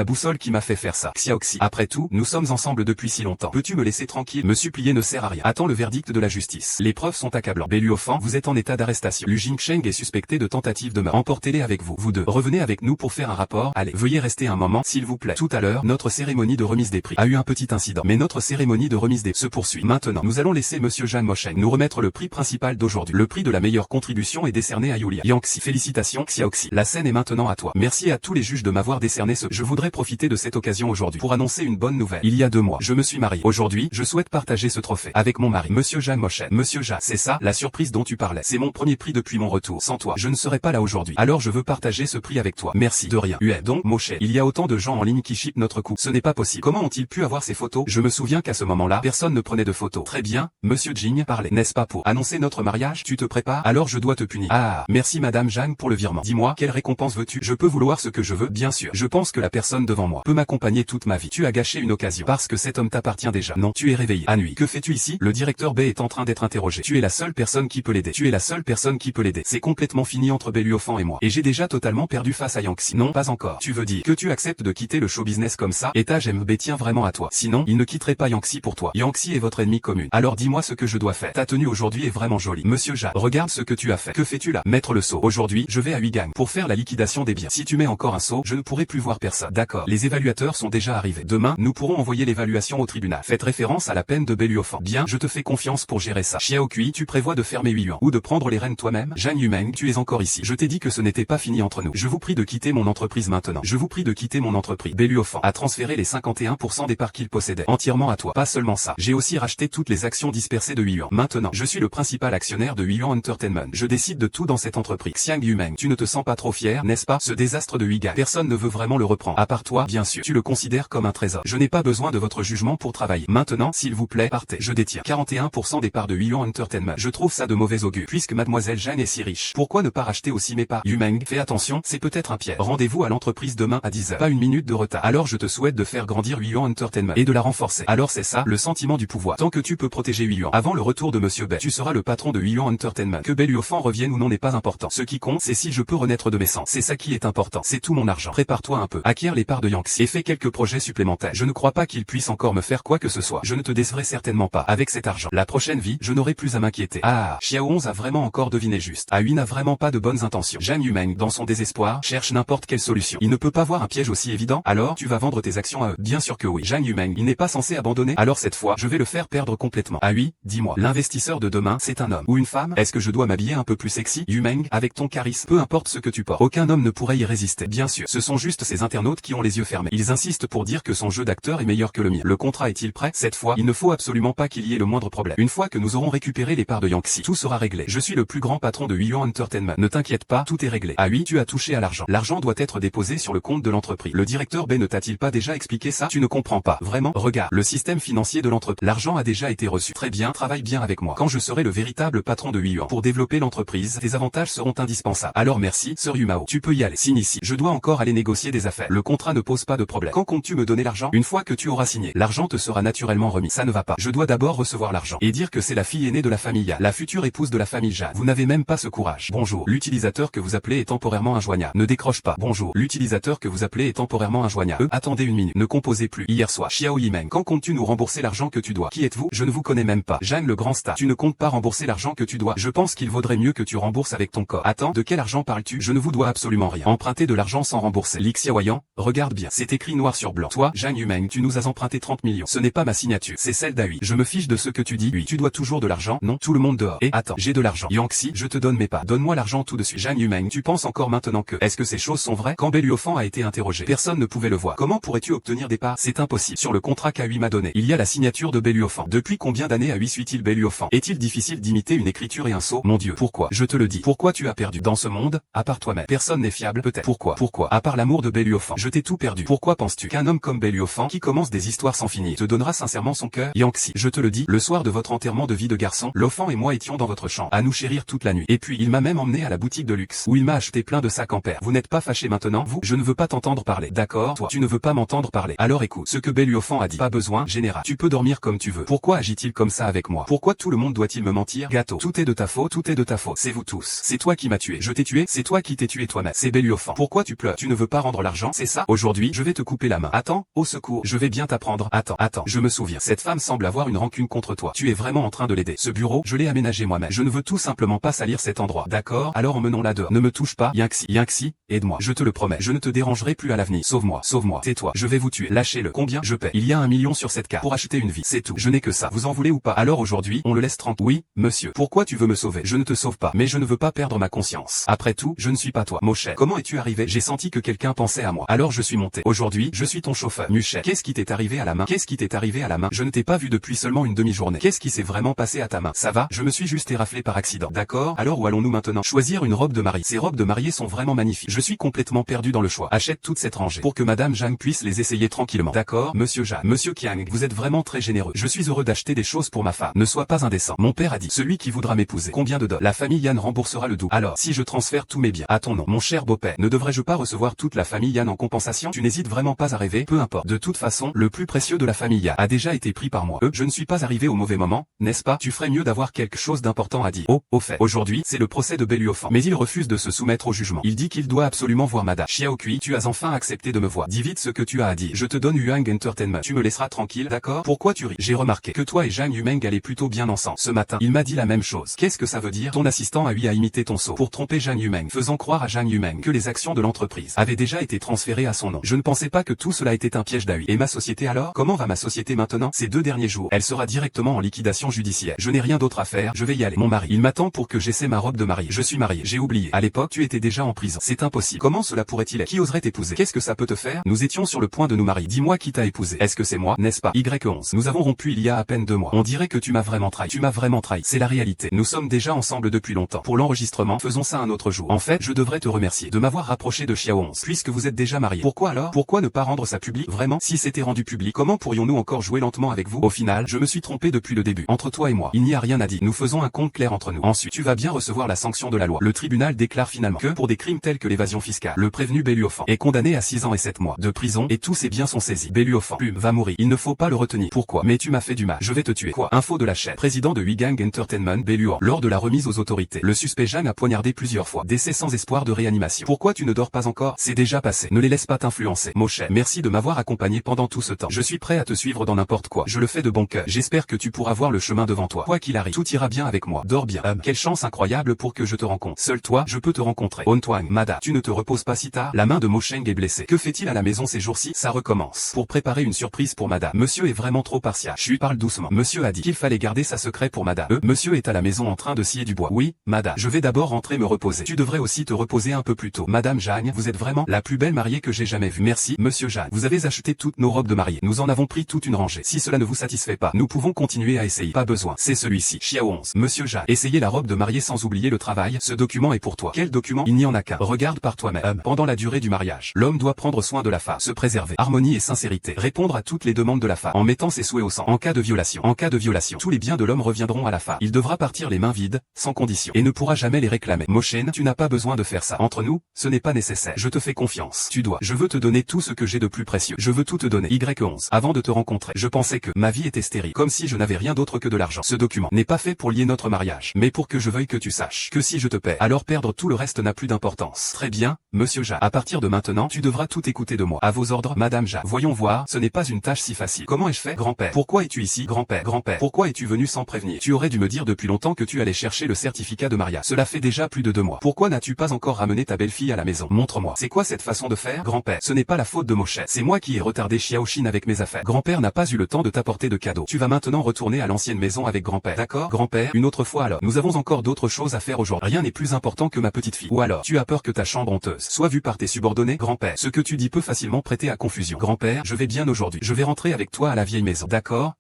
boussole qui m'a fait faire ça. Xiaoxi. Après tout, nous sommes ensemble depuis si longtemps. Peux-tu me laisser tranquille? Me supplier ne sert à rien. Attends le verdict de la justice. Les preuves sont accablantes. Luofa, vous êtes en état d'arrestation. Lu Jingsheng est suspecté de tentative de meurtre. Emportez-les avec vous. Vous deux, revenez avec nous pour faire un rapport. Allez, veuillez rester un moment, s'il vous plaît. Tout à l'heure, notre cérémonie de remise des prix a eu un petit incident. Mais notre cérémonie de remise des se poursuit. Maintenant, nous allons laisser monsieur Zhang Mosheng nous remettre le prix principal d'aujourd'hui. Le prix de la meilleure contribution est décerné à Yulia Yangtze. Félicitations, Xiaoxi. La scène est maintenant à toi. Merci à tous les juges de m'avoir décerné ce. Je voudrais profiter de cette occasion aujourd'hui pour annoncer une bonne nouvelle. Il y a 2 mois, je me suis marié. Aujourd'hui, Aujourd'hui, je souhaite partager ce trophée avec mon mari, Monsieur Jeanne Mochen. Monsieur Jeanne, c'est ça, la surprise dont tu parlais. C'est mon premier prix depuis mon retour. Sans toi, je ne serais pas là aujourd'hui. Alors je veux partager ce prix avec toi. Merci. De rien. Donc, Mochen, il y a autant de gens en ligne qui chippent notre coup. Ce n'est pas possible. Comment ont-ils pu avoir ces photos? Je me souviens qu'à ce moment-là, personne ne prenait de photos. Très bien, Monsieur Jing parlait. N'est-ce pas pour annoncer notre mariage? Tu te prépares? Alors je dois te punir. Ah, merci Madame Jeanne pour le virement. Dis-moi, quelle récompense veux-tu? Je peux vouloir ce que je veux, bien sûr. Je pense que la personne devant moi peut m'accompagner toute ma vie. Tu as gâché une occasion. Parce que cet homme t'appartient déjà. Non, tu es réveillé. À nuit. Que fais-tu ici? Le directeur B est en train d'être interrogé. Tu es la seule personne qui peut l'aider. Tu es la seule personne qui peut l'aider. C'est complètement fini entre Belluofan et moi. Et j'ai déjà totalement perdu face à Yanxi. Non, pas encore. Tu veux dire que tu acceptes de quitter le show business comme ça? Et ta JMB tient vraiment à toi. Sinon, il ne quitterait pas Yanxi pour toi. Yanxi est votre ennemi commun. Alors dis-moi ce que je dois faire. Ta tenue aujourd'hui est vraiment jolie. Monsieur Jade, regarde ce que tu as fait. Que fais-tu là? Mettre le seau. Aujourd'hui, je vais à Huigang pour faire la liquidation des biens. Si tu mets encore un seau, je ne pourrai plus voir personne. D'accord. Les évaluateurs sont déjà arrivés. Demain, nous pourrons envoyer l'évaluation au tribunal. Faites référence à la peine de Belluofan. Bien, je te fais confiance pour gérer ça. Xiao Kui, tu prévois de fermer Huiyuan ou de prendre les rênes toi-même? Zhang Yumeng, tu es encore ici. Je t'ai dit que ce n'était pas fini entre nous. Je vous prie de quitter mon entreprise maintenant. Je vous prie de quitter mon entreprise. Belluofan a transféré les 51% des parts qu'il possédait entièrement à toi. Pas seulement ça. J'ai aussi racheté toutes les actions dispersées de Huiyuan. Maintenant, je suis le principal actionnaire de Huiyuan Entertainment. Je décide de tout dans cette entreprise. Xiang Yumeng, tu ne te sens pas trop fier, n'est-ce pas? Ce désastre de Huigang, personne ne veut vraiment le reprendre. À part toi, bien sûr. Tu le considères comme un trésor. Je n'ai pas besoin de votre jugement pour travailler. Maintenant, s'il vous plaît, partez. Je détiens 41% des parts de Huiyuan Entertainment. Je trouve ça de mauvais augure. Puisque mademoiselle Jeanne est si riche, pourquoi ne pas racheter aussi mes parts? Yumeng, fais attention, c'est peut-être un piège. Rendez-vous à l'entreprise demain à 10h. Pas une minute de retard. Alors je te souhaite de faire grandir Huiyuan Entertainment et de la renforcer. Alors c'est ça, le sentiment du pouvoir. Tant que tu peux protéger Huiyuan avant le retour de Monsieur Bei, tu seras le patron de Huiyuan Entertainment. Que Belluofan revienne ou non n'est pas important. Ce qui compte, c'est si je peux renaître de mes cendres. C'est ça qui est important. C'est tout mon argent. Prépare-toi un peu. Acquiert les parts de Yanxi et fais quelques projets supplémentaires. Je ne crois pas qu'il puisse encore me faire quoi que ce soit. Je ne te décevrai certainement pas. Avec cet argent, la prochaine vie, je n'aurai plus à m'inquiéter. Ah, Xiao 11 a vraiment encore deviné juste. Ahui n'a vraiment pas de bonnes intentions. Zhang Yumeng, dans son désespoir, cherche n'importe quelle solution. Il ne peut pas voir un piège aussi évident. Alors, tu vas vendre tes actions à eux. Bien sûr que oui. Zhang Yumeng, il n'est pas censé abandonner. Alors cette fois, je vais le faire perdre complètement. Ahui, dis-moi, l'investisseur de demain, c'est un homme ou une femme? Est-ce que je dois m'habiller un peu plus sexy? Yumeng, avec ton charisme, peu importe ce que tu portes, aucun homme ne pourrait y résister. Bien sûr, ce sont juste ces internautes qui ont les yeux fermés. Ils insistent pour dire que son jeu d'acteur est meilleur que le mien. Le contrat est-il prêt? Cette fois, il ne faut absolument pas qu'il y ait le moindre problème. Une fois que nous aurons récupéré les parts de Yanxi, tout sera réglé. Je suis le plus grand patron de Huiyuan Entertainment. Ne t'inquiète pas, tout est réglé. Ah oui, tu as touché à l'argent. L'argent doit être déposé sur le compte de l'entreprise. Le directeur B ne t'a-t-il pas déjà expliqué ça? Tu ne comprends pas. Vraiment? Regarde, le système financier de l'entreprise. L'argent a déjà été reçu. Très bien, travaille bien avec moi. Quand je serai le véritable patron de Huiyuan pour développer l'entreprise, tes avantages seront indispensables. Alors merci, Sir Yumao. Tu peux y aller. Signe ici. Je dois encore aller négocier des affaires. Le contrat ne pose pas de problème. Quand comptes-tu me donner l'argent? Une fois que tu auras signé, l'argent te sera naturellement remis. Ça ne va pas. Je dois d'abord recevoir l'argent et dire que c'est la fille aînée de la famille Ya, la future épouse de la famille Jeanne. Vous n'avez même pas ce courage. Bonjour. L'utilisateur que vous appelez est temporairement injoignable. Ne décroche pas. Bonjour. L'utilisateur que vous appelez est temporairement injoignable. Attendez une minute. Ne composez plus. Hier soir. Xiao Yimeng. Quand comptes-tu nous rembourser l'argent que tu dois? Qui êtes-vous? Je ne vous connais même pas. Jeanne le grand star. Tu ne comptes pas rembourser l'argent que tu dois. Je pense qu'il vaudrait mieux que tu rembourses avec ton corps. Attends, de quel argent parles-tu? Je ne vous dois absolument rien. Emprunter de l'argent sans rembourser. Li Xiaoyan, regarde bien. C'est écrit noir sur blanc. Toi, Zhang Yumeng, tu nous as emprunté 30 millions. Ce n'est pas ma signature. C'est celle d'Ahui. Je me fiche de ce que tu dis. Oui. Tu dois toujours de l'argent? Non. Tout le monde dehors. Et attends, j'ai de l'argent. Yanxi, je te donne mes pas. Donne-moi l'argent tout de suite. Zhang Yumeng, tu penses encore maintenant que... Est-ce que ces choses sont vraies? Quand Belluofan a été interrogé, personne ne pouvait le voir. Comment pourrais-tu obtenir des parts? C'est impossible. Sur le contrat qu'Ahui m'a donné, il y a la signature de Belluofan. Depuis combien d'années Ahui suit-il Belluofan? Est-il difficile d'imiter une écriture et un sceau? Mon Dieu. Pourquoi? Je te le dis. Pourquoi tu as perdu? Dans ce monde, à part toi-même, personne n'est fiable peut-être. Pourquoi? À part l'amour de Belluofan, je t'ai tout perdu. Pourquoi penses-tu qu'un homme comme Belluofan, qui commence des histoires sans finir, te donnera sincèrement son cœur? Yanxi, je te le dis, le soir de votre enterrement de vie de garçon, l'enfant et moi étions dans votre chambre, à nous chérir toute la nuit. Et puis, il m'a même emmené à la boutique de luxe, où il m'a acheté plein de sacs en paire. Vous n'êtes pas fâché maintenant, vous? Je ne veux pas t'entendre parler. D'accord, toi, tu ne veux pas m'entendre parler. Alors écoute, ce que Belluofan a dit. Pas besoin, général. Tu peux dormir comme tu veux. Pourquoi agit-il comme ça avec moi? Pourquoi tout le monde doit-il me mentir? Gâteau. Tout est de ta faute, tout est de ta faute. C'est vous tous. C'est toi qui m'as tué. Je t'ai tué, c'est toi qui t'es tué toi-même. C'est Belluofan. Pourquoi tu pleures? Tu ne veux pas rendre l'argent, c'est ça? Aujourd'hui, je vais te couper la main. Attends, au secours, je vais bien t'apprendre. Attends, je me souviens. Cette femme semble avoir une rancune contre toi. Tu es vraiment en train de l'aider. Ce bureau, je l'ai aménagé moi-même. Je ne veux tout simplement pas salir cet endroit. D'accord? Alors emmenons-la dehors. Ne me touche pas, Yanxi, aide-moi. Je te le promets. Je ne te dérangerai plus à l'avenir. Sauve-moi. Tais-toi. Je vais vous tuer. Lâchez-le. Combien? Je paie. Il y a 1 million sur cette carte pour acheter une vie. C'est tout. Je n'ai que ça. Vous en voulez ou pas? Alors aujourd'hui, on le laisse tranquille. Oui, monsieur. Pourquoi tu veux me sauver? Je ne te sauve pas. Mais je ne veux pas perdre ma conscience. Après tout, je ne suis pas toi. Mochen. Comment es-tu arrivé? J'ai senti que quelqu'un pensait à moi. Alors je suis monté. Aujourd'hui, je suis ton chauffeur. Muchen. Qu'est-ce qui t'est arrivé à la main? Qu'est-ce qui t'est arrivé? arrivé à la main? Je ne t'ai pas vu depuis seulement une demi-journée. Qu'est-ce qui s'est vraiment passé à ta main? Ça va? Je me suis juste éraflé par accident. D'accord, alors où allons-nous maintenant? Choisir une robe de mariée. Ces robes de mariée sont vraiment magnifiques. Je suis complètement perdu dans le choix. Achète toute cette rangée pour que Madame Zhang puisse les essayer tranquillement. D'accord, Monsieur Zhang. Monsieur Qiang, vous êtes vraiment très généreux. Je suis heureux d'acheter des choses pour ma femme. Ne sois pas indécent. Mon père a dit, celui qui voudra m'épouser. Combien de dollars? La famille Yan remboursera le double. Alors, si je transfère tous mes biens à ton nom, mon cher beau-père, ne devrais-je pas recevoir toute la famille Yan en compensation? Tu n'hésites vraiment pas à rêver? Peu importe. De toute façon, le plus précieux de la famille Yan a déjà été pris par moi. Je ne suis pas arrivé au mauvais moment, n'est-ce pas? Tu ferais mieux d'avoir quelque chose d'important à dire. Oh, au fait. Aujourd'hui, c'est le procès de Beluofan. Mais il refuse de se soumettre au jugement. Il dit qu'il doit absolument voir Madame Xiaokui. Tu as enfin accepté de me voir. Dis vite ce que tu as à dire. Je te donne Yuang Entertainment. Tu me laisseras tranquille, d'accord? Pourquoi tu ris? J'ai remarqué que toi et Zhang Yumeng allaient plutôt bien ensemble. Ce matin, il m'a dit la même chose. Qu'est-ce que ça veut dire? Ton assistant a eu à imiter ton sceau pour tromper Zhang Yumeng, faisant croire à Zhang Yumeng que les actions de l'entreprise avaient déjà été transférées à son nom. Je ne pensais pas que tout cela était un piège d'Ahui. Et ma société alors? Comment va ma société maintenant? Ces 2 derniers jours, elle sera directement en liquidation judiciaire. Je n'ai rien d'autre à faire, je vais y aller. Mon mari, il m'attend pour que j'essaie ma robe de mariée. Je suis marié, j'ai oublié. À l'époque, tu étais déjà en prison. C'est impossible. Comment cela pourrait-il être? Qui oserait t'épouser? Qu'est-ce que ça peut te faire? Nous étions sur le point de nous marier. Dis-moi qui t'a épousé. Est-ce que c'est moi, n'est-ce pas? Y11. Nous avons rompu il y a à peine 2 mois. On dirait que tu m'as vraiment trahi. Tu m'as vraiment trahi. C'est la réalité. Nous sommes déjà ensemble depuis longtemps. Pour l'enregistrement, faisons ça un autre jour. En fait, je devrais te remercier de m'avoir rapproché de Xiao11. Puisque vous êtes déjà mariés. Pourquoi alors? Pourquoi ne pas rendre ça public? Vraiment? Si c'était rendu public, comment pourrions-nous encore jouer lentement avec vous? Au final, je me suis trompé depuis le début. Entre toi et moi, il n'y a rien à dire. Nous faisons un compte clair entre nous. Ensuite, tu vas bien recevoir la sanction de la loi. Le tribunal déclare finalement que pour des crimes tels que l'évasion fiscale, le prévenu Beluofan est condamné à 6 ans et 7 mois de prison et tous ses biens sont saisis. Beluofan, Plume, va mourir. Il ne faut pas le retenir. Pourquoi? Mais tu m'as fait du mal. Je vais te tuer. Quoi? Info de la chaîne. Président de Huigang Entertainment, Beluofan. Lors de la remise aux autorités, le suspect Zhang a poignardé plusieurs fois. Décès sans espoir de réanimation. Pourquoi tu ne dors pas encore? C'est déjà passé. Ne les laisse pas t'influencer. Moshe, merci de m'avoir accompagné pendant tout ce temps. Je suis prêt à te suivre dans n'importe quoi. Je le fais de bon cœur. J'espère que tu pourras voir le chemin devant toi. Quoi qu'il arrive, tout ira bien avec moi. Dors bien. Quelle chance incroyable pour que je te rencontre. Seul toi, je peux te rencontrer. Ontwang, Mada, tu ne te reposes pas si tard. La main de Mosheng est blessée. Que fait-il à la maison ces jours-ci? Ça recommence. Pour préparer une surprise pour Madame. Monsieur est vraiment trop partial. Chut, parle doucement. Monsieur a dit qu'il fallait garder sa secret pour Madame. Monsieur est à la maison en train de scier du bois. Oui, Madame. Je vais d'abord rentrer me reposer. Tu devrais aussi te reposer un peu plus tôt. Madame Zhang, vous êtes vraiment la plus belle mariée que j'ai jamais vue. Merci, Monsieur Zhang. Vous avez acheté toutes nos robes de mariée. Nous en avons pris toute une rangée. Si cela ne vous satisfait pas, nous pouvons continuer à essayer. Pas besoin. C'est celui-ci. Xiao11. Monsieur Zhang. Essayez la robe de mariée sans oublier le travail. Ce document est pour toi. Quel document? Il n'y en a qu'un. Regarde par toi-même. Pendant la durée du mariage, l'homme doit prendre soin de la femme, se préserver, harmonie et sincérité, répondre à toutes les demandes de la femme, en mettant ses souhaits au sang. En cas de violation, tous les biens de l'homme reviendront à la femme. Il devra partir les mains vides, sans condition, et ne pourra jamais les réclamer. Moshen, tu n'as pas besoin de faire ça. Entre nous, ce n'est pas nécessaire. Je te fais confiance. Tu dois. Je veux te donner tout ce que j'ai de plus précieux. Je veux tout te donner. Y11. Avant de te rencontrer, je pensais que ma vie était stérile, comme si je n'avais rien d'autre que de l'argent. Ce document n'est pas fait pour lier notre mariage, mais pour que je veuille que tu saches que si je te paie, alors perdre tout le reste n'a plus d'importance. Très bien, Monsieur Ja. À partir de maintenant, tu devras tout écouter de moi. À vos ordres, Madame Ja. Voyons voir, ce n'est pas une tâche si facile. Comment ai-je fait? Grand-père. Pourquoi es-tu ici? Grand-père. Pourquoi es-tu venu sans prévenir? Tu aurais dû me dire depuis longtemps que tu allais chercher le certificat de mariage. Cela fait déjà plus de 2 mois. Pourquoi n'as-tu pas encore ramené ta belle-fille à la maison? Montre-moi. C'est quoi cette façon de faire? Grand-père. Ce n'est pas la faute de Moshe. C'est moi qui ai retardé Xiaoxin avec mes affaires. Grand-père n'a pas eu le temps de t'apporter de cadeaux. Tu vas maintenant retourner à l'ancienne maison avec grand-père. D'accord? Grand-père, une autre fois alors. Nous avons encore d'autres choses à faire aujourd'hui. Rien n'est plus important que ma petite fille. Ou alors, tu as peur que ta chambre honteuse soit vue par tes subordonnés? Grand-père. Ce que tu dis peut facilement prêter à confusion. Grand-père, je vais bien aujourd'hui. Je vais rentrer avec toi à la vieille maison. D'accord?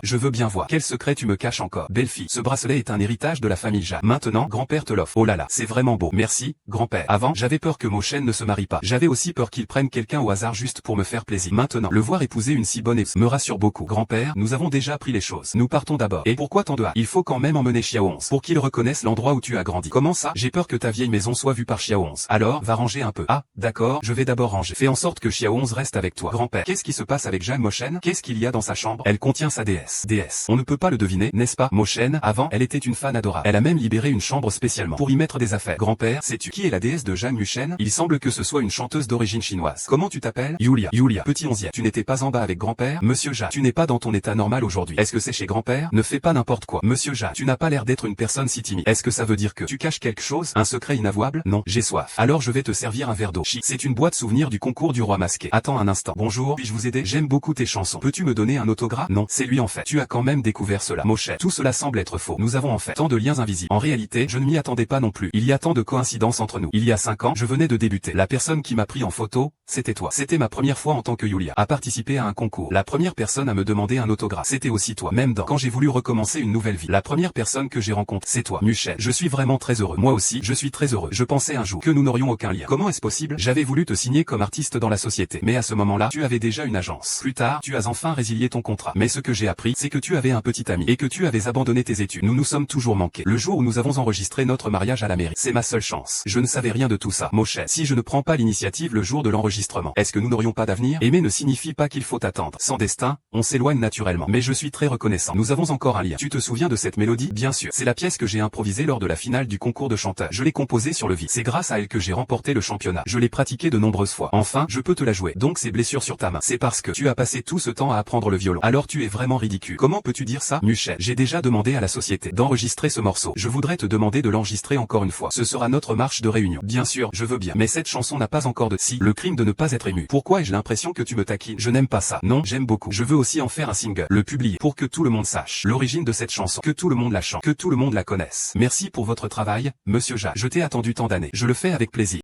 Je veux bien voir. Quel secret tu me caches encore? Belle-fille, ce bracelet est un héritage de la famille Ja. Maintenant, grand-père te l'offre. Oh là là, c'est vraiment beau. Merci, grand-père. Avant, j'avais peur que Moshen ne se marie pas. J'avais aussi peur qu'il prenne quelqu'un au hasard juste pour me faire plaisir. Maintenant, le voir épouser une si bonne épouse me rassure beaucoup. Grand-père, nous avons déjà pris les choses. Nous partons d'abord. Et pourquoi tant de hâte? Il faut quand même emmener Xiao11 pour qu'il reconnaisse l'endroit où tu as grandi. Comment ça? J'ai peur que ta vieille maison soit vue par Xiao11. Alors, va ranger un peu. Ah, d'accord, je vais d'abord ranger. Fais en sorte que Xiao11 reste avec toi. Grand-père, qu'est-ce qui se passe avec Zhang Moshen? Qu'est-ce qu'il y a dans sa chambre? Elle contient sa déesse. On ne peut pas le deviner, n'est-ce pas? Moshen, avant, elle était une fan adorable. Elle a même libéré une chambre spécialement pour y mettre des affaires. Grand-père, sais-tu qui est la déesse de Zhang Mushen? Il semble que ce soit une chanteuse d'origine chinoise. Comment tu t'appelles? Yulia. Petit onzième. Tu n'étais pas en bas avec grand-père? Monsieur Ja, tu n'es pas dans ton état normal aujourd'hui. Est-ce que c'est chez grand-père? Ne fais pas n'importe quoi. Monsieur Ja, tu n'as pas l'air d'être une personne si timide. Est-ce que ça veut dire que tu caches quelque chose? Un secret inavouable? Non, j'ai soif. Alors je vais te servir un verre d'eau. C'est une boîte souvenir du concours du roi masqué. Attends un instant. Bonjour, puis-je vous aider? J'aime beaucoup tes chansons. Peux-tu me donner un autographe? Non, c'est lui en fait. Tu as quand même découvert cela. Moshe, tout cela semble être faux. Nous avons en fait tant de liens invisibles. En réalité, je ne m'y attendais pas non plus. Il y a tant de coïncidences entre nous. Il y a 5 ans, je venais de débuter. La personne qui m'a pris en photo, c'était toi. C'était ma première fois en tant que Yulia à participer à un concours. La première personne à me demander un autographe. C'était aussi toi. Même quand j'ai voulu recommencer une nouvelle vie. La première personne que j'ai rencontrée, c'est toi, Michel. Je suis vraiment très heureux. Moi aussi, je suis très heureux. Je pensais un jour que nous n'aurions aucun lien. Comment est-ce possible? J'avais voulu te signer comme artiste dans la société. Mais à ce moment-là, tu avais déjà une agence. Plus tard, tu as enfin résilié ton contrat. Mais ce que j'ai appris, c'est que tu avais un petit ami et que tu avais abandonné tes études. Nous nous sommes toujours manqués. Le jour où nous avons enregistré notre mariage à la mairie, c'est ma seule chance. Je ne savais rien de tout ça. Michel, si je ne prends pas l'initiative le jour de l'enregistrement, est-ce que nous n'aurions pas d'avenir? Aimer ne signifie pas qu'il faut attendre. Sans destin, on s'éloigne naturellement. Mais je suis très reconnaissant. Nous avons encore un lien. Tu te souviens de cette mélodie? Bien sûr. C'est la pièce que j'ai improvisée lors de la finale du concours de chanteur. Je l'ai composée sur le vif. C'est grâce à elle que j'ai remporté le championnat. Je l'ai pratiquée de nombreuses fois. Enfin, je peux te la jouer. Donc ces blessures sur ta main, c'est parce que tu as passé tout ce temps à apprendre le violon. Alors tu es vraiment ridicule. Comment peux-tu dire ça? Michel, j'ai déjà demandé à la société d'enregistrer ce morceau. Je voudrais te demander de l'enregistrer encore une fois. Ce sera notre marche de réunion. Bien sûr, je veux bien. Mais cette chanson n'a pas encore de si. Le crime de ne pas être ému. Pourquoi ai-je l'impression que tu me taquines? Je n'aime pas ça. Non, j'aime beaucoup. Je veux aussi en faire un single. Le publier. Pour que tout le monde sache l'origine de cette chanson. Que tout le monde la chante. Que tout le monde la connaisse. Merci pour votre travail, monsieur Jacques. Je t'ai attendu tant d'années. Je le fais avec plaisir.